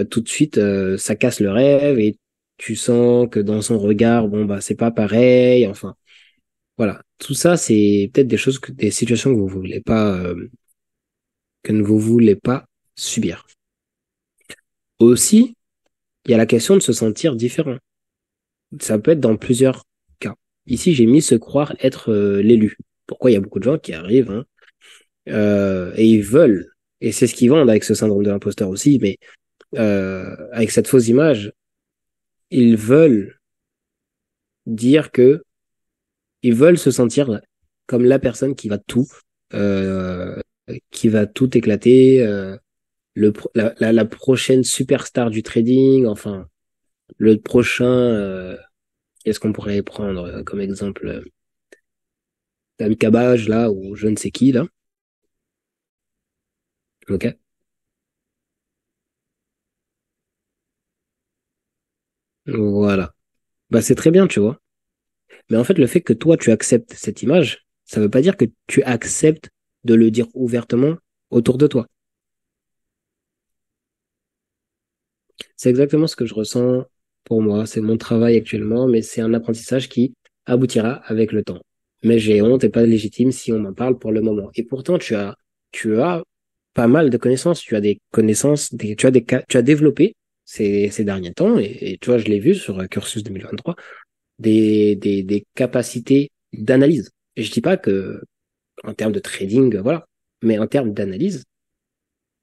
tout de suite, ça casse le rêve et tu sens que dans son regard, bon, bah, c'est pas pareil. Enfin, voilà. Tout ça, c'est peut-être des choses, des situations que vous voulez pas, que ne vous voulez pas subir. Aussi, il y a la question de se sentir différent. Ça peut être dans plusieurs cas. Ici, j'ai mis se croire être l'élu. Pourquoi il y a beaucoup de gens qui arrivent hein, et ils veulent, et c'est ce qu'ils vendent avec ce syndrome de l'imposteur aussi, mais avec cette fausse image, ils veulent dire que ils veulent se sentir comme la personne euh, qui va tout éclater, la prochaine superstar du trading, enfin, le prochain, qu'est-ce qu'on pourrait prendre comme exemple? Dami Kabaj, là, ou je ne sais qui, là. Ok. Voilà. Bah, c'est très bien, tu vois. Mais en fait, le fait que toi, tu acceptes cette image, ça veut pas dire que tu acceptes de le dire ouvertement autour de toi. C'est exactement ce que je ressens pour moi. C'est mon travail actuellement, mais c'est un apprentissage qui aboutira avec le temps. Mais j'ai honte et pas légitime si on m'en parle pour le moment. Et pourtant, tu as pas mal de connaissances. Tu as des connaissances, tu as développé ces derniers temps, et tu vois, je l'ai vu sur Cursus 2023, des capacités d'analyse. Et je dis pas que, en termes de trading, voilà. Mais en termes d'analyse,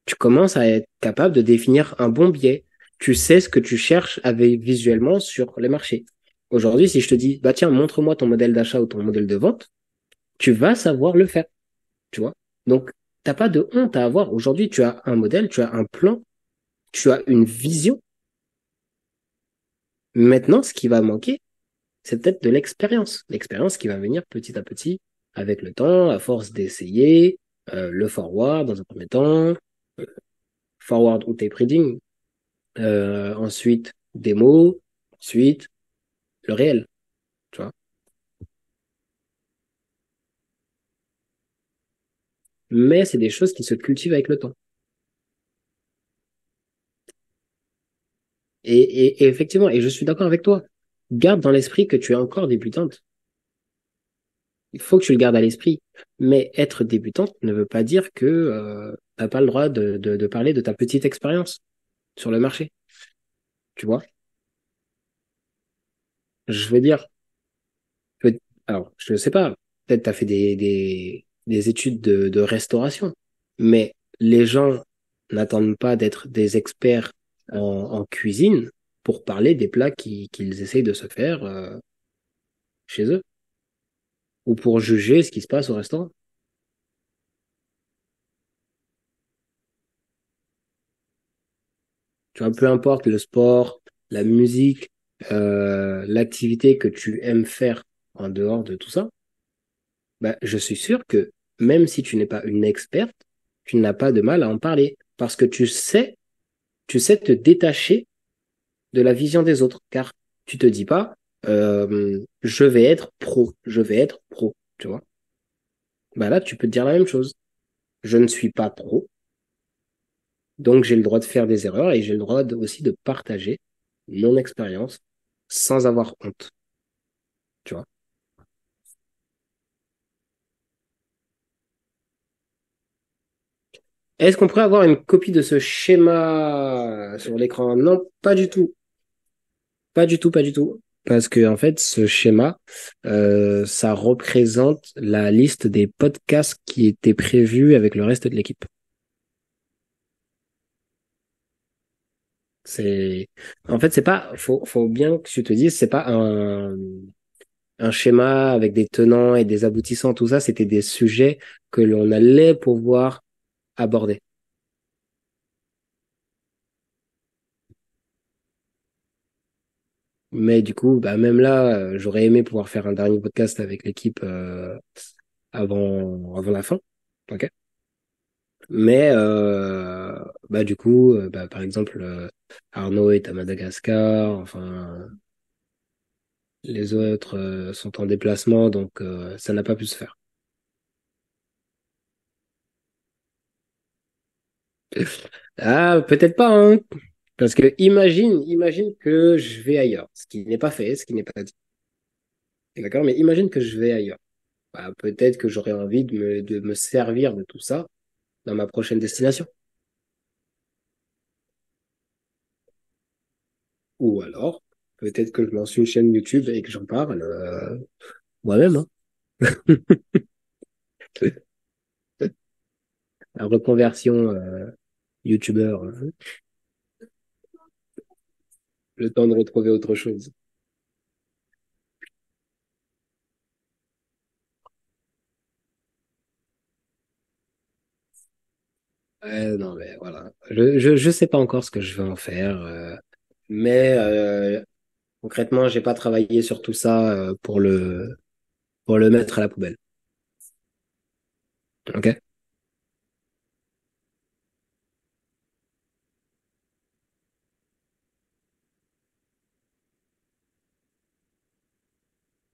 tu commences à être capable de définir un bon biais. Tu sais ce que tu cherches avec, visuellement sur les marchés. Aujourd'hui, si je te dis, bah tiens, montre-moi ton modèle d'achat ou ton modèle de vente, tu vas savoir le faire, tu vois. Donc, t'as pas de honte à avoir. Aujourd'hui, tu as un modèle, tu as un plan, tu as une vision. Maintenant, ce qui va manquer, c'est peut-être de l'expérience. L'expérience qui va venir petit à petit avec le temps, à force d'essayer, le forward dans un premier temps, euh, forward ou tape reading, ensuite démo, ensuite le réel, tu vois. Mais c'est des choses qui se cultivent avec le temps. Et effectivement, et je suis d'accord avec toi, garde dans l'esprit que tu es encore débutante. Il faut que tu le gardes à l'esprit. Mais être débutante ne veut pas dire que t'as pas le droit de parler de ta petite expérience sur le marché, tu vois. Je veux dire, alors, je ne sais pas, peut-être tu as fait des études de restauration, mais les gens n'attendent pas d'être des experts en cuisine pour parler des plats qu'ils essayent de se faire chez eux ou pour juger ce qui se passe au restaurant. Tu vois, peu importe le sport, la musique, l'activité que tu aimes faire en dehors de tout ça, bah, je suis sûr que même si tu n'es pas une experte, tu n'as pas de mal à en parler parce que tu sais te détacher de la vision des autres, car tu te dis pas, je vais être pro, je vais être pro, tu vois. Bah là, tu peux te dire la même chose. Je ne suis pas pro, donc j'ai le droit de faire des erreurs et j'ai le droit aussi de partager mon expérience sans avoir honte, tu vois. Est-ce qu'on pourrait avoir une copie de ce schéma sur l'écran? Non, pas du tout. Pas du tout, pas du tout. Parce que en fait, ce schéma, ça représente la liste des podcasts qui étaient prévus avec le reste de l'équipe. C'est, en fait, c'est pas, faut bien que tu te dises, c'est pas un schéma avec des tenants et des aboutissants, tout ça, c'était des sujets que l'on allait pouvoir aborder. Mais du coup, bah, même là, j'aurais aimé pouvoir faire un dernier podcast avec l'équipe avant la fin. Ok. Mais bah, du coup, bah, par exemple, Arnaud est à Madagascar, enfin, les autres sont en déplacement, donc ça n'a pas pu se faire. Ah, peut-être pas, hein. Parce que imagine que je vais ailleurs, ce qui n'est pas fait, ce qui n'est pas dit. D'accord? Mais imagine que je vais ailleurs. Bah, peut-être que j'aurais envie de me servir de tout ça dans ma prochaine destination. Ou alors, peut-être que je lance une chaîne YouTube et que j'en parle moi-même, hein. La reconversion YouTubeur, le temps de retrouver autre chose. Non, mais voilà. Je sais pas encore ce que je vais en faire, mais concrètement, j'ai pas travaillé sur tout ça pour le mettre à la poubelle. Ok?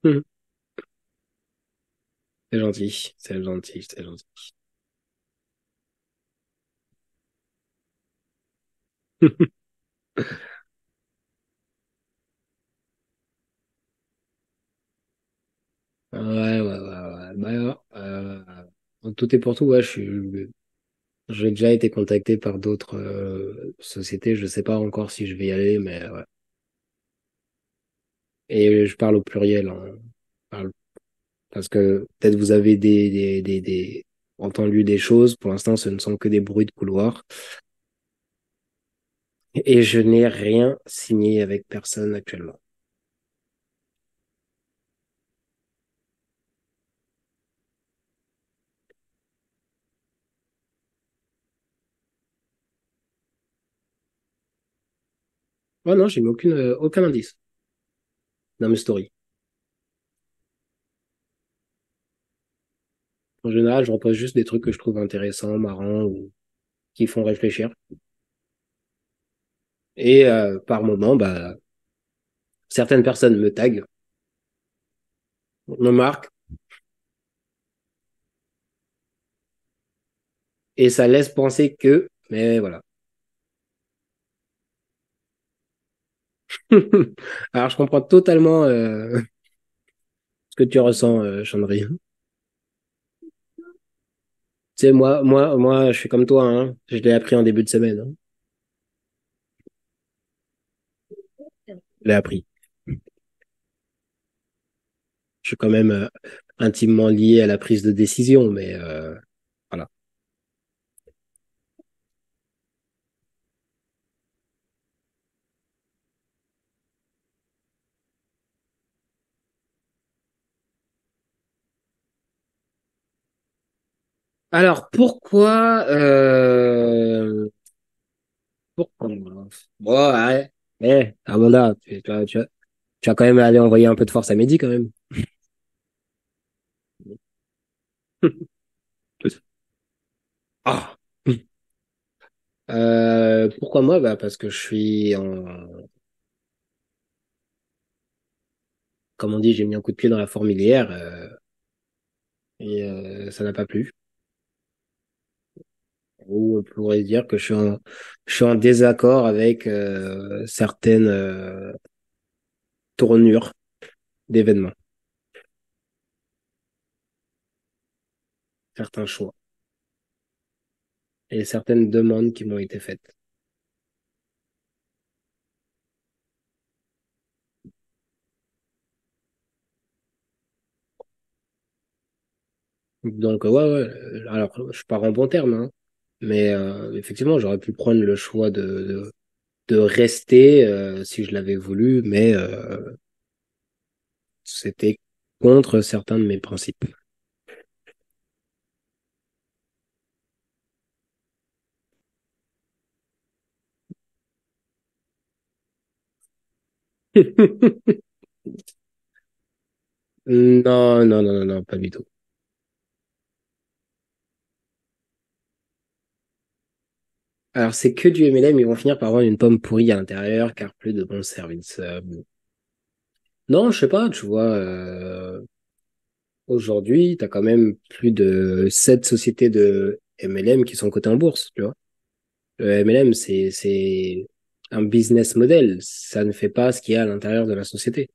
Mhm. C'est gentil, c'est gentil, c'est gentil. Ouais, ouais, ouais, ouais. Bah, en tout et pour tout, ouais, j'ai déjà été contacté par d'autres sociétés. Je sais pas encore si je vais y aller, mais ouais. Et je parle au pluriel, hein. Je parle parce que peut-être vous avez entendu des choses. Pour l'instant, ce ne sont que des bruits de couloir. Et je n'ai rien signé avec personne actuellement. Oh non, j'ai mis aucun indice dans mes stories. En général, je repose juste des trucs que je trouve intéressants, marrants ou qui font réfléchir. Et par moment, bah, certaines personnes me taguent, me marquent, et ça laisse penser que, mais voilà. Alors, je comprends totalement ce que tu ressens, Chandri. Tu sais, moi, je suis comme toi, hein. Je l'ai appris en début de semaine, hein. Je l'ai appris. Je suis quand même intimement lié à la prise de décision, mais voilà. Alors, pourquoi, bon, ouais, Amanda, tu vas quand même aller envoyer un peu de force à Mehdi quand même. Ah. Pourquoi moi? Bah, parce que je suis comme on dit, j'ai mis un coup de pied dans la fourmilière et ça n'a pas plu. Ou on pourrait dire que je suis en désaccord avec certaines tournures d'événements, certains choix et certaines demandes qui m'ont été faites. Donc, ouais, ouais. Alors, je pars en bon terme, hein. Mais effectivement, j'aurais pu prendre le choix de rester si je l'avais voulu, mais c'était contre certains de mes principes. Non, non, non, non, non, pas du tout. Alors, c'est que du MLM, ils vont finir par avoir une pomme pourrie à l'intérieur, car plus de bons services. Non, je sais pas, tu vois, aujourd'hui, t'as quand même plus de 7 sociétés de MLM qui sont cotées en bourse, tu vois. Le MLM, c'est un business model. Ça ne fait pas ce qu'il y a à l'intérieur de la société.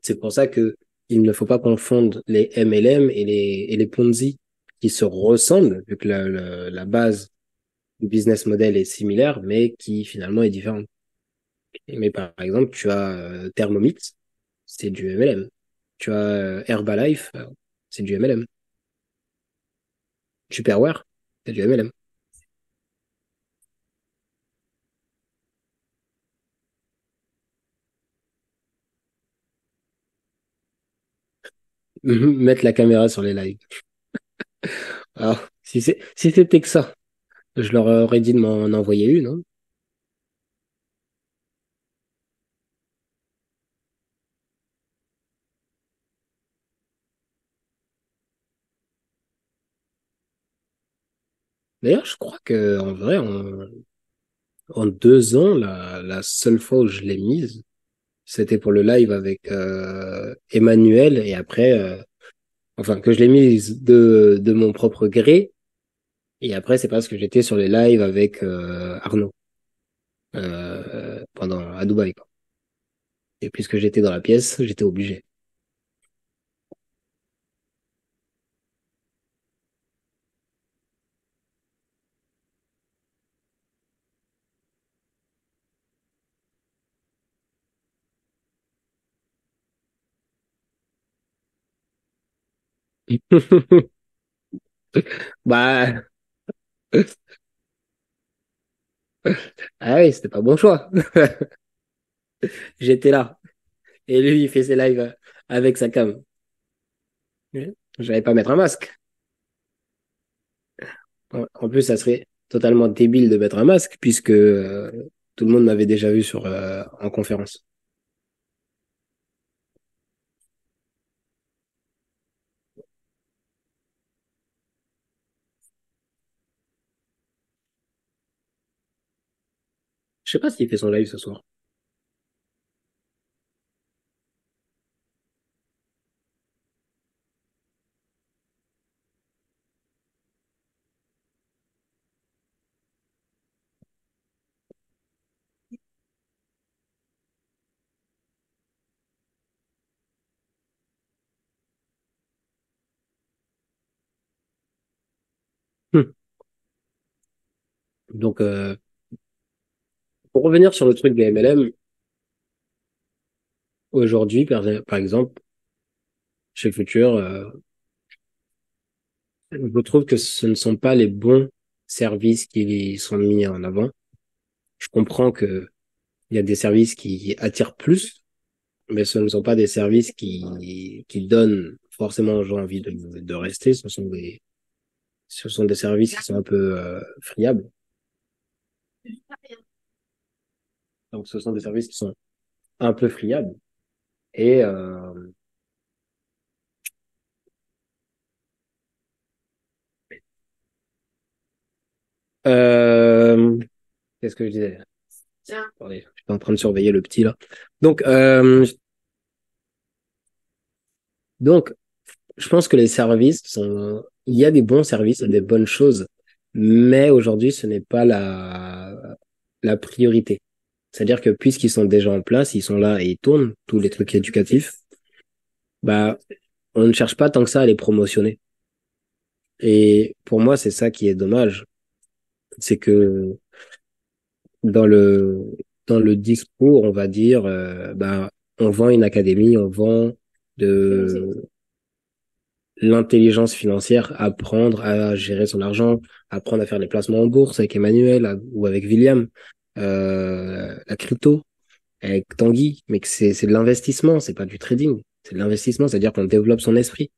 C'est pour ça que il ne faut pas confondre les MLM et les Ponzi qui se ressemblent, vu que la base du business model est similaire, mais qui finalement est différente. Mais par exemple, tu as Thermomix, c'est du MLM. Tu as Herbalife, c'est du MLM. Tupperware, c'est du MLM. Mettre la caméra sur les lives. Alors, si c'était que ça, je leur aurais dit de m'en envoyer une, hein. D'ailleurs, je crois que en vrai, en 2 ans, la seule fois où je l'ai mise, c'était pour le live avec Emmanuel et après, enfin, que je l'ai mise de mon propre gré. Et après, c'est parce que j'étais sur les lives avec Arnaud pendant à Dubaï, quoi. Et puisque j'étais dans la pièce, j'étais obligé. Bah, ah oui, c'était pas bon choix. J'étais là. Et lui, il fait ses lives avec sa cam. J'allais pas mettre un masque. En plus, ça serait totalement débile de mettre un masque puisque tout le monde m'avait déjà vu en conférence. Je sais pas s'il fait son live ce soir. Hmm. Donc, pour revenir sur le truc des MLM, aujourd'hui, par exemple, chez Future, je trouve que ce ne sont pas les bons services qui sont mis en avant. Je comprends que il y a des services qui attirent plus, mais ce ne sont pas des services qui donnent forcément aux gens envie de rester. Ce sont des services qui sont un peu friables. Donc, ce sont des services qui sont un peu friables. Et euh, qu'est-ce que je disais? Attendez, je suis en train de surveiller le petit là. Donc, donc, je pense que les services sont, il y a des bons services, des bonnes choses, mais aujourd'hui, ce n'est pas la priorité. C'est-à-dire que puisqu'ils sont déjà en place, ils sont là et ils tournent, tous les trucs éducatifs, bah, on ne cherche pas tant que ça à les promotionner. Et pour moi, c'est ça qui est dommage. C'est que dans dans le discours, on va dire, bah, on vend une académie, on vend de l'intelligence financière, apprendre à gérer son argent, apprendre à faire les placements en bourse avec Emmanuel ou avec William, la crypto avec Tanguy, mais que c'est de l'investissement, c'est pas du trading, c'est de l'investissement, c'est-à-dire qu'on développe son esprit.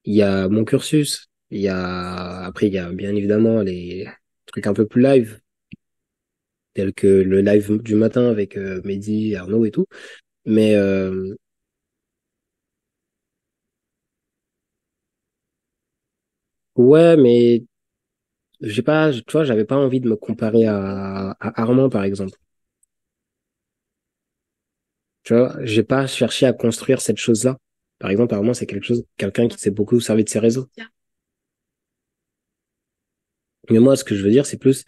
Il y a mon cursus, il y a après il y a bien évidemment les trucs un peu plus live, tels que le live du matin avec Mehdi, Arnaud et tout. Mais ouais, mais j'ai pas, tu vois, j'avais pas envie de me comparer à Armand par exemple. Tu vois, j'ai pas cherché à construire cette chose-là. Par exemple, Armand, c'est quelqu'un qui s'est beaucoup servi de ses réseaux. Mais moi, ce que je veux dire, c'est plus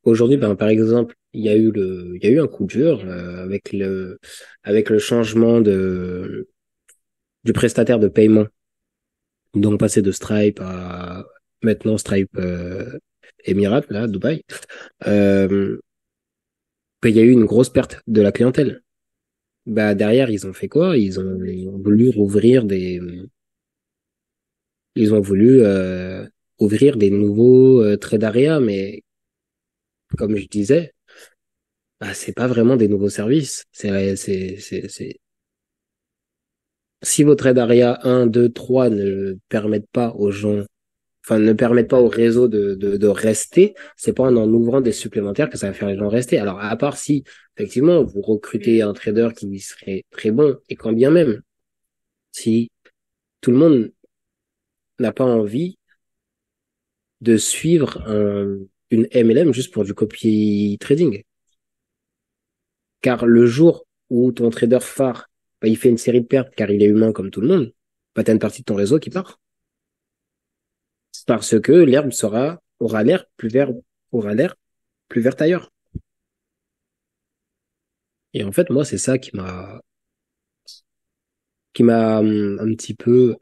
aujourd'hui, ben, par exemple, il y a eu un coup dur avec le changement du prestataire de paiement. Donc, passer de Stripe à maintenant Stripe Emirates, là, Dubaï. Euh, ben, il y a eu une grosse perte de la clientèle. Bah, derrière, ils ont fait quoi? Ils ont voulu ils ont voulu ouvrir des nouveaux trades d'area, mais comme je disais, bah, c'est pas vraiment des nouveaux services. Si votre aide ARIA 1, 2, 3 ne permettent pas aux gens, enfin, ne permettent pas au réseau de rester, c'est pas en ouvrant des supplémentaires que ça va faire les gens rester. Alors, à part si, effectivement, vous recrutez un trader qui serait très bon, et quand bien même, si tout le monde n'a pas envie de suivre une MLM juste pour du copy trading. Car le jour où ton trader phare, bah, il fait une série de pertes car il est humain comme tout le monde, bah, t'as une partie de ton réseau qui part. Parce que l'herbe aura l'air plus verte ailleurs. Et en fait, moi, c'est ça qui m'a un petit peu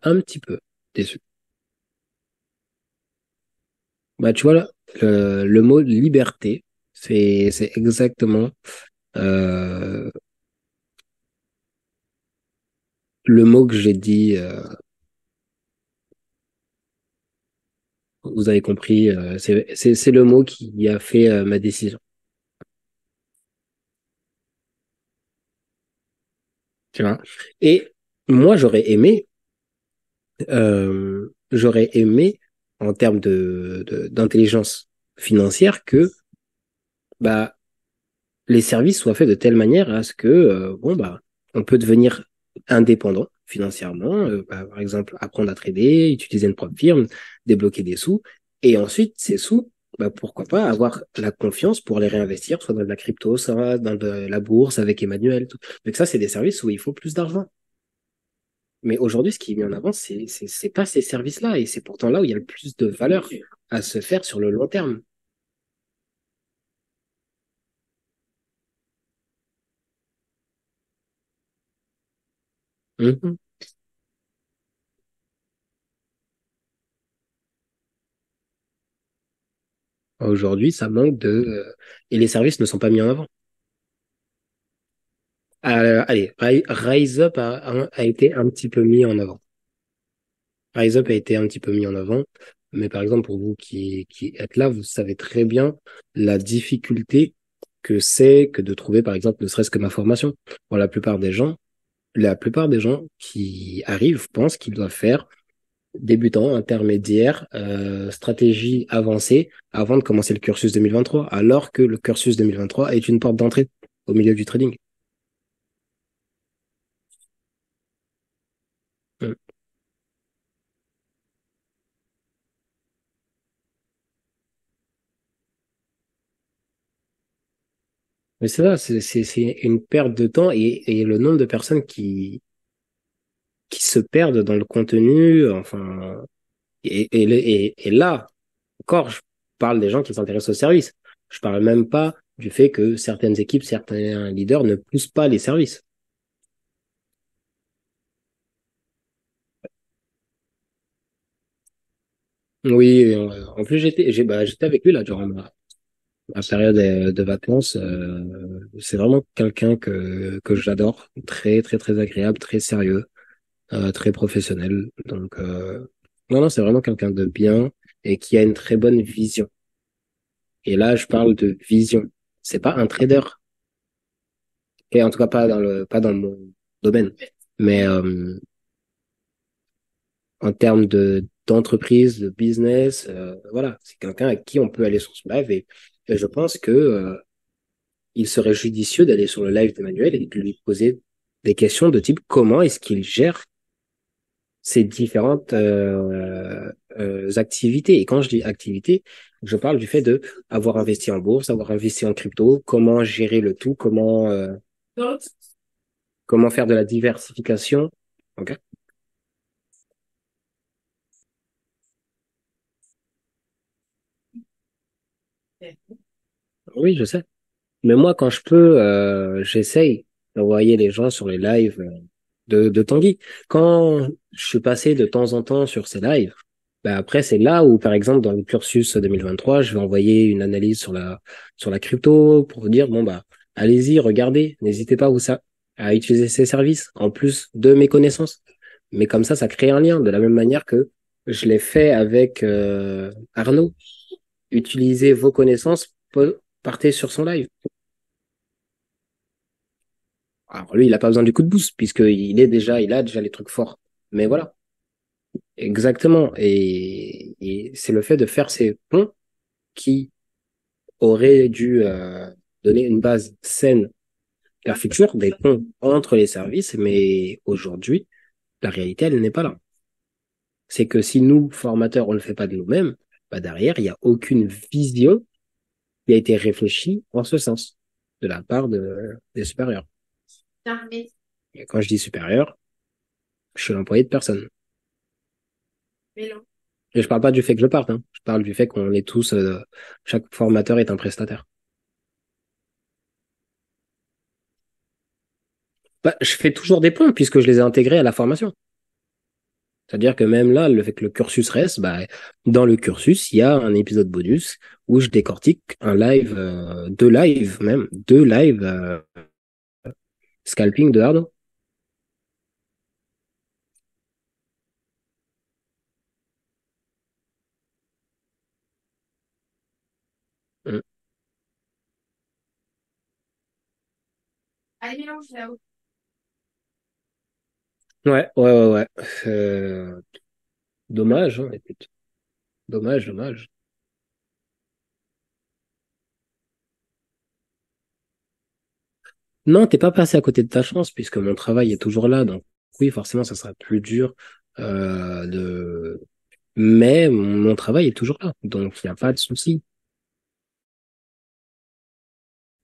déçu. Bah, tu vois, là, le mot liberté, c'est exactement, euh, le mot que j'ai dit, vous avez compris, c'est le mot qui a fait, ma décision. Tu vois. Et moi, j'aurais aimé, en termes d'intelligence financière, que bah, les services soient faits de telle manière à ce que, bon, bah, on peut devenir indépendant financièrement, bah, par exemple, apprendre à trader, utiliser une propre firme, débloquer des sous, et ensuite, ces sous, bah, pourquoi pas avoir la confiance pour les réinvestir, soit dans de la crypto, soit dans de la bourse avec Emmanuel, tout. Donc ça, c'est des services où il faut plus d'argent. Mais aujourd'hui, ce qui est mis en avant, c'est pas ces services-là. Et c'est pourtant là où il y a le plus de valeur à se faire sur le long terme. Mhm. Aujourd'hui, ça manque et les services ne sont pas mis en avant. Allez, Rise Up a été un petit peu mis en avant. Rise Up a été un petit peu mis en avant. Mais par exemple, pour vous qui êtes là, vous savez très bien la difficulté que c'est que de trouver, par exemple, ne serait-ce que ma formation. Pour la plupart des gens qui arrivent pensent qu'ils doivent faire débutant, intermédiaire, stratégie avancée avant de commencer le cursus 2023, alors que le cursus 2023 est une porte d'entrée au milieu du trading. Mm. Mais c'est ça, c'est une perte de temps et le nombre de personnes qui se perdent dans le contenu, enfin, et là, encore, je parle des gens qui s'intéressent au service. Je parle même pas du fait que certaines équipes, certains leaders ne poussent pas les services. Oui, en plus j'étais avec lui là durant Ma période de vacances, c'est vraiment quelqu'un que j'adore, très très très agréable, très sérieux, très professionnel. Donc non non, c'est vraiment quelqu'un de bien et qui a une très bonne vision. Et là, je parle de vision. C'est pas un trader, et en tout cas pas dans mon domaine, mais en termes de d'entreprise, de business, voilà, c'est quelqu'un à qui on peut aller sur ce live et je pense que il serait judicieux d'aller sur le live d'Emmanuel et de lui poser des questions de type comment est-ce qu'il gère ces différentes activités. Et quand je dis activités, je parle du fait de avoir investi en bourse, avoir investi en crypto, comment gérer le tout, comment faire de la diversification. Ok. Oui, je sais. Mais moi, quand je peux, j'essaye d'envoyer les gens sur les lives de Tanguy. Quand je suis passé de temps en temps sur ces lives, bah après, c'est là où, par exemple, dans le cursus 2023, je vais envoyer une analyse sur la crypto pour vous dire, bon, bah, allez-y, regardez, n'hésitez pas à utiliser ces services en plus de mes connaissances. Mais comme ça crée un lien de la même manière que je l'ai fait avec Arnaud. Utilisez vos connaissances, partez sur son live. Alors lui, il a pas besoin du coup de boost il a déjà les trucs forts. Mais voilà, exactement. Et c'est le fait de faire ces ponts qui auraient dû donner une base saine vers le futur, des ponts entre les services. Mais aujourd'hui, la réalité, elle n'est pas là. C'est que si nous, formateurs, on ne le fait pas de nous-mêmes, bah derrière, il n'y a aucune vision qui a été réfléchie en ce sens de la part des supérieurs. Et quand je dis supérieur, je suis l'employé de personne. Et je parle pas du fait que je parte, hein. Je parle du fait qu'on est tous, chaque formateur est un prestataire. Bah, je fais toujours des points puisque je les ai intégrés à la formation. C'est-à-dire que même là, le fait que le cursus reste, bah, dans le cursus, il y a un épisode bonus où je décortique un live, deux lives scalping de Arnaud. Mm. Ouais, ouais, ouais, ouais. Dommage, hein, écoute. Dommage, dommage. Non, t'es pas passé à côté de ta chance puisque mon travail est toujours là. Donc oui, forcément, ça sera plus dur de. Mais mon travail est toujours là. Donc il n'y a pas de souci.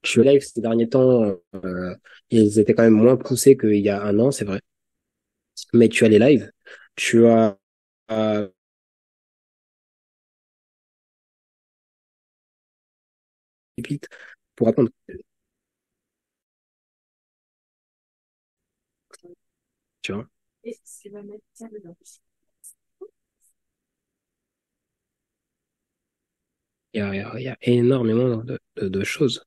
Je suis live ces derniers temps. Ils étaient quand même moins poussés qu'il y a un an, c'est vrai. Mais tu as les lives. Tu as Pépite pour apprendre. Tu vois. Il y a énormément de choses.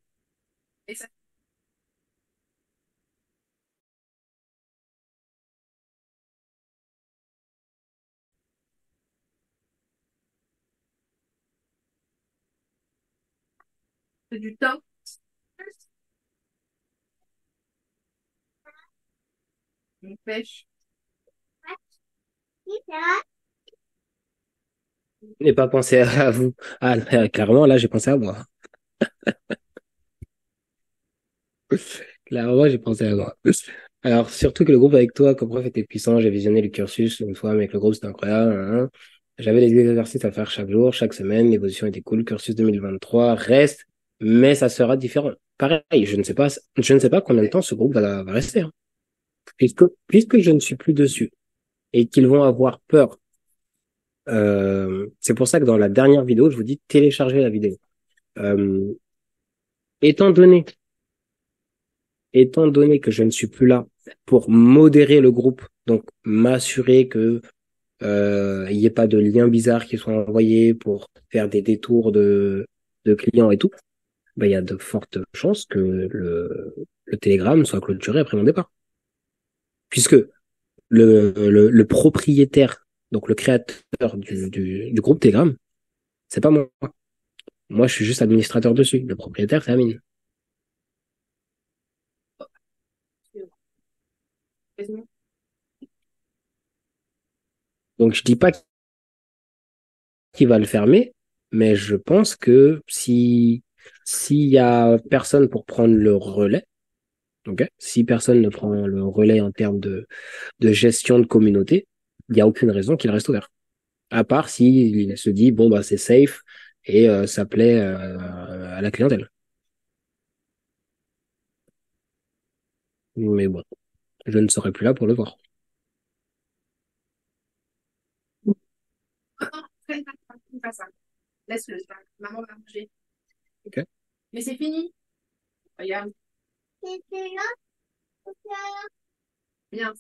Je n'ai pas pensé à vous. Ah, clairement, là, j'ai pensé à moi. Clairement, j'ai pensé à moi. Alors, surtout que le groupe avec toi, comme prof, était puissant. J'ai visionné le cursus une fois, mais avec le groupe, c'était incroyable, hein. J'avais des exercices à faire chaque jour, chaque semaine. L'évolution était cool. Cursus 2023 reste, mais ça sera différent. Pareil, je ne sais pas combien de temps ce groupe va rester, hein. Puisque je ne suis plus dessus et qu'ils vont avoir peur. C'est pour ça que dans la dernière vidéo, je vous dis télécharger la vidéo. Euh, étant donné, étant donné que je ne suis plus là pour modérer le groupe, donc m'assurer que il n'y ait pas de liens bizarres qui soient envoyés pour faire des détours de clients et tout. bah, il y a de fortes chances que le Telegram soit clôturé après mon départ. Puisque le propriétaire, donc le créateur du groupe Telegram, c'est pas moi. Moi, je suis juste administrateur dessus. Le propriétaire, c'est Amine. Donc, je dis pas qu'il va le fermer, mais je pense que s'il y a personne pour prendre le relais, ok, si personne ne prend le relais en termes de gestion de communauté, il n'y a aucune raison qu'il reste ouvert. À part s'il se dit, bon, bah, c'est safe et ça plaît à la clientèle. Mais bon, je ne serai plus là pour le voir. Laisse-le, maman va manger. Ok. Mais c'est fini. Regarde. Bien.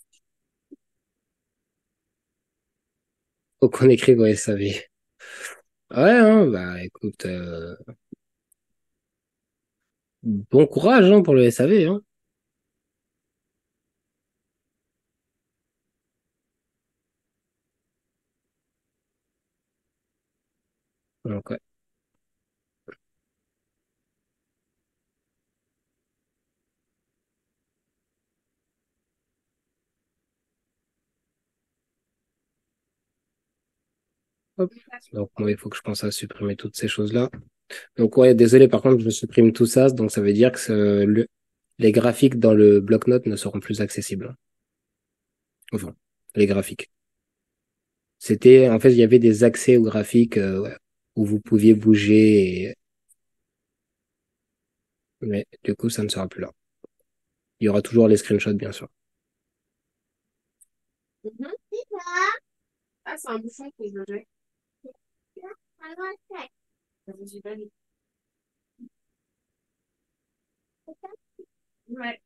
Faut qu'on écrive au SAV. Ouais, hein, bah écoute, bon courage hein, pour le SAV. Hein. Donc, ouais. Hop. Donc moi, il faut que je pense à supprimer toutes ces choses-là. Donc ouais, désolé, par contre, je supprime tout ça, donc ça veut dire que les graphiques dans le bloc-notes ne seront plus accessibles. Enfin, les graphiques. C'était, en fait, il y avait des accès aux graphiques ouais, où vous pouviez bouger, mais du coup, ça ne sera plus là. Il y aura toujours les screenshots, bien sûr. Mhm. Ah, c'est un bouchon que je jette. J'ai pas vu. Ouais.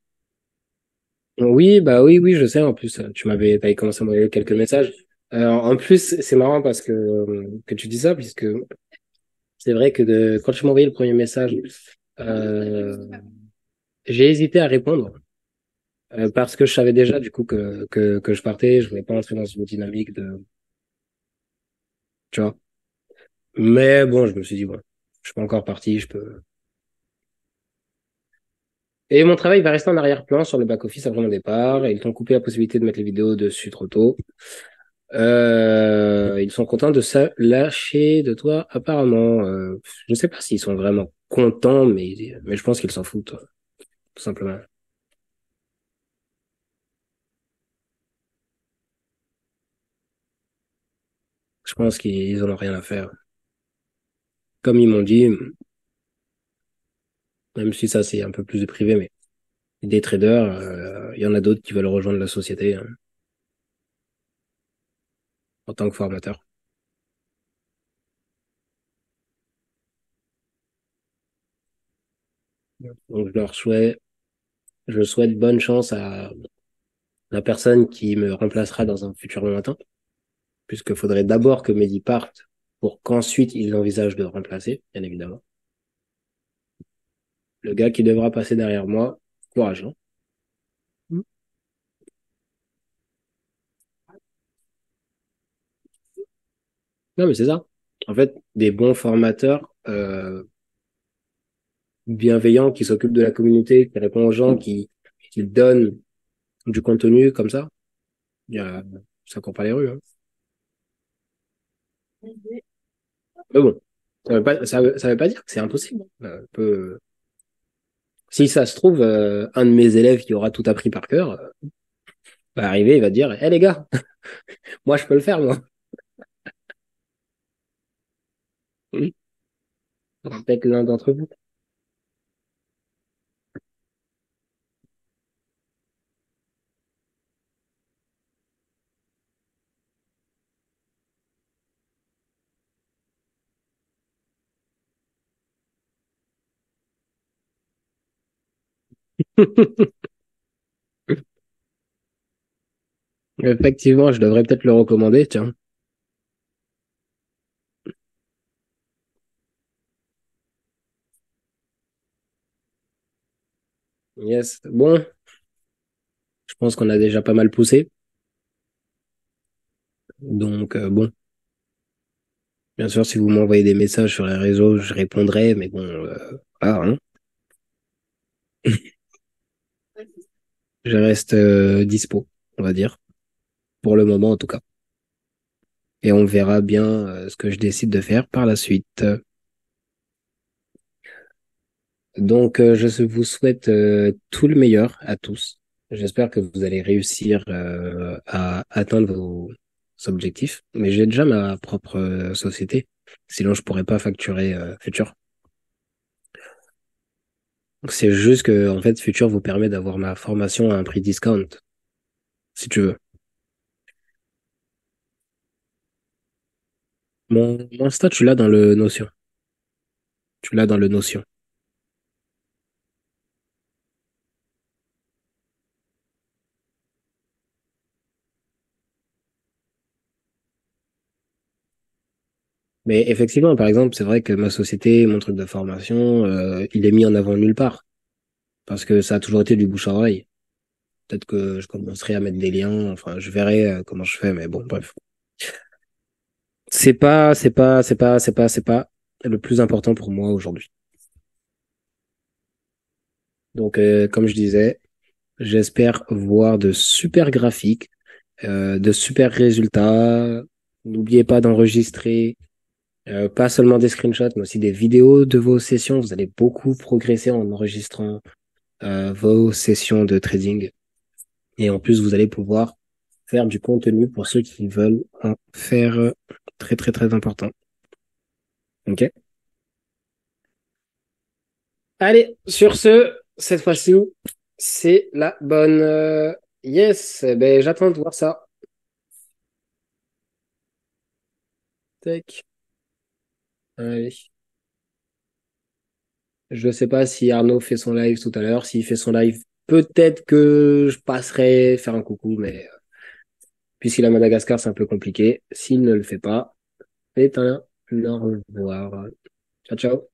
Oui, bah oui, oui, je sais. En plus, t'avais commencé à m'envoyer quelques messages. En plus, c'est marrant parce que tu dis ça, puisque c'est vrai que quand tu m'as envoyé le premier message, euh, j'ai hésité à répondre parce que je savais déjà du coup que je partais. Je voulais pas entrer dans une dynamique de, tu vois. Mais bon, je me suis dit bon, je suis pas encore parti, je peux. Et mon travail va rester en arrière-plan sur le back-office après mon départ. Et ils t'ont coupé la possibilité de mettre les vidéos dessus trop tôt. Ils sont contents de ça lâcher de toi, apparemment. Je ne sais pas s'ils sont vraiment contents, mais je pense qu'ils s'en foutent, tout simplement. Je pense qu'ils en ont rien à faire. Comme ils m'ont dit, même si ça c'est un peu plus de privé, mais des traders, il y en a d'autres qui veulent rejoindre la société hein, en tant que formateur. Donc je souhaite bonne chance à la personne qui me remplacera dans un futur lointain, puisque faudrait d'abord que Mehdi parte pour qu'ensuite il envisage de le remplacer, bien évidemment. Le gars qui devra passer derrière moi, courage. Hein. Non, mais c'est ça. En fait, des bons formateurs bienveillants qui s'occupent de la communauté, qui répondent aux gens, qui donnent du contenu comme ça, il y a, ça court pas les rues. Hein. Mais bon, ça veut pas dire que c'est impossible. Si ça se trouve, un de mes élèves qui aura tout appris par cœur va arriver, il va dire, hé les gars, moi je peux le faire, moi. Peut-être l'un d'entre vous. Effectivement, je devrais peut-être le recommander, tiens. Yes. Bon, je pense qu'on a déjà pas mal poussé. Donc, bon, bien sûr, si vous m'envoyez des messages sur les réseaux, je répondrai, mais bon, voilà, hein. Je reste dispo, on va dire, pour le moment en tout cas. Et on verra bien ce que je décide de faire par la suite. Donc, je vous souhaite tout le meilleur à tous. J'espère que vous allez réussir à atteindre vos objectifs. Mais j'ai déjà ma propre société. Sinon, je pourrais pas facturer Futur. Donc, c'est juste que, en fait, Futur vous permet d'avoir ma formation à un prix discount, si tu veux. Mon Insta, tu l'as dans le Notion. Tu l'as dans le Notion. Mais effectivement, par exemple, c'est vrai que ma société, mon truc de formation, il est mis en avant nulle part. Parce que ça a toujours été du bouche à oreille. Peut-être que je commencerai à mettre des liens. Enfin, je verrai comment je fais, mais bon, bref. C'est pas le plus important pour moi aujourd'hui. Donc, comme je disais, j'espère voir de super graphiques, de super résultats. N'oubliez pas d'enregistrer, pas seulement des screenshots, mais aussi des vidéos de vos sessions. Vous allez beaucoup progresser en enregistrant vos sessions de trading. Et en plus, vous allez pouvoir faire du contenu pour ceux qui veulent en faire très, très, très important. OK? Allez, sur ce, cette fois-ci, c'est la bonne. Yes, eh ben, j'attends de voir ça. Tac. Allez. Je sais pas si Arnaud fait son live tout à l'heure. S'il fait son live, peut-être que je passerai faire un coucou, mais puisqu'il est à Madagascar, c'est un peu compliqué. S'il ne le fait pas, c'est un au revoir. Ciao, ciao.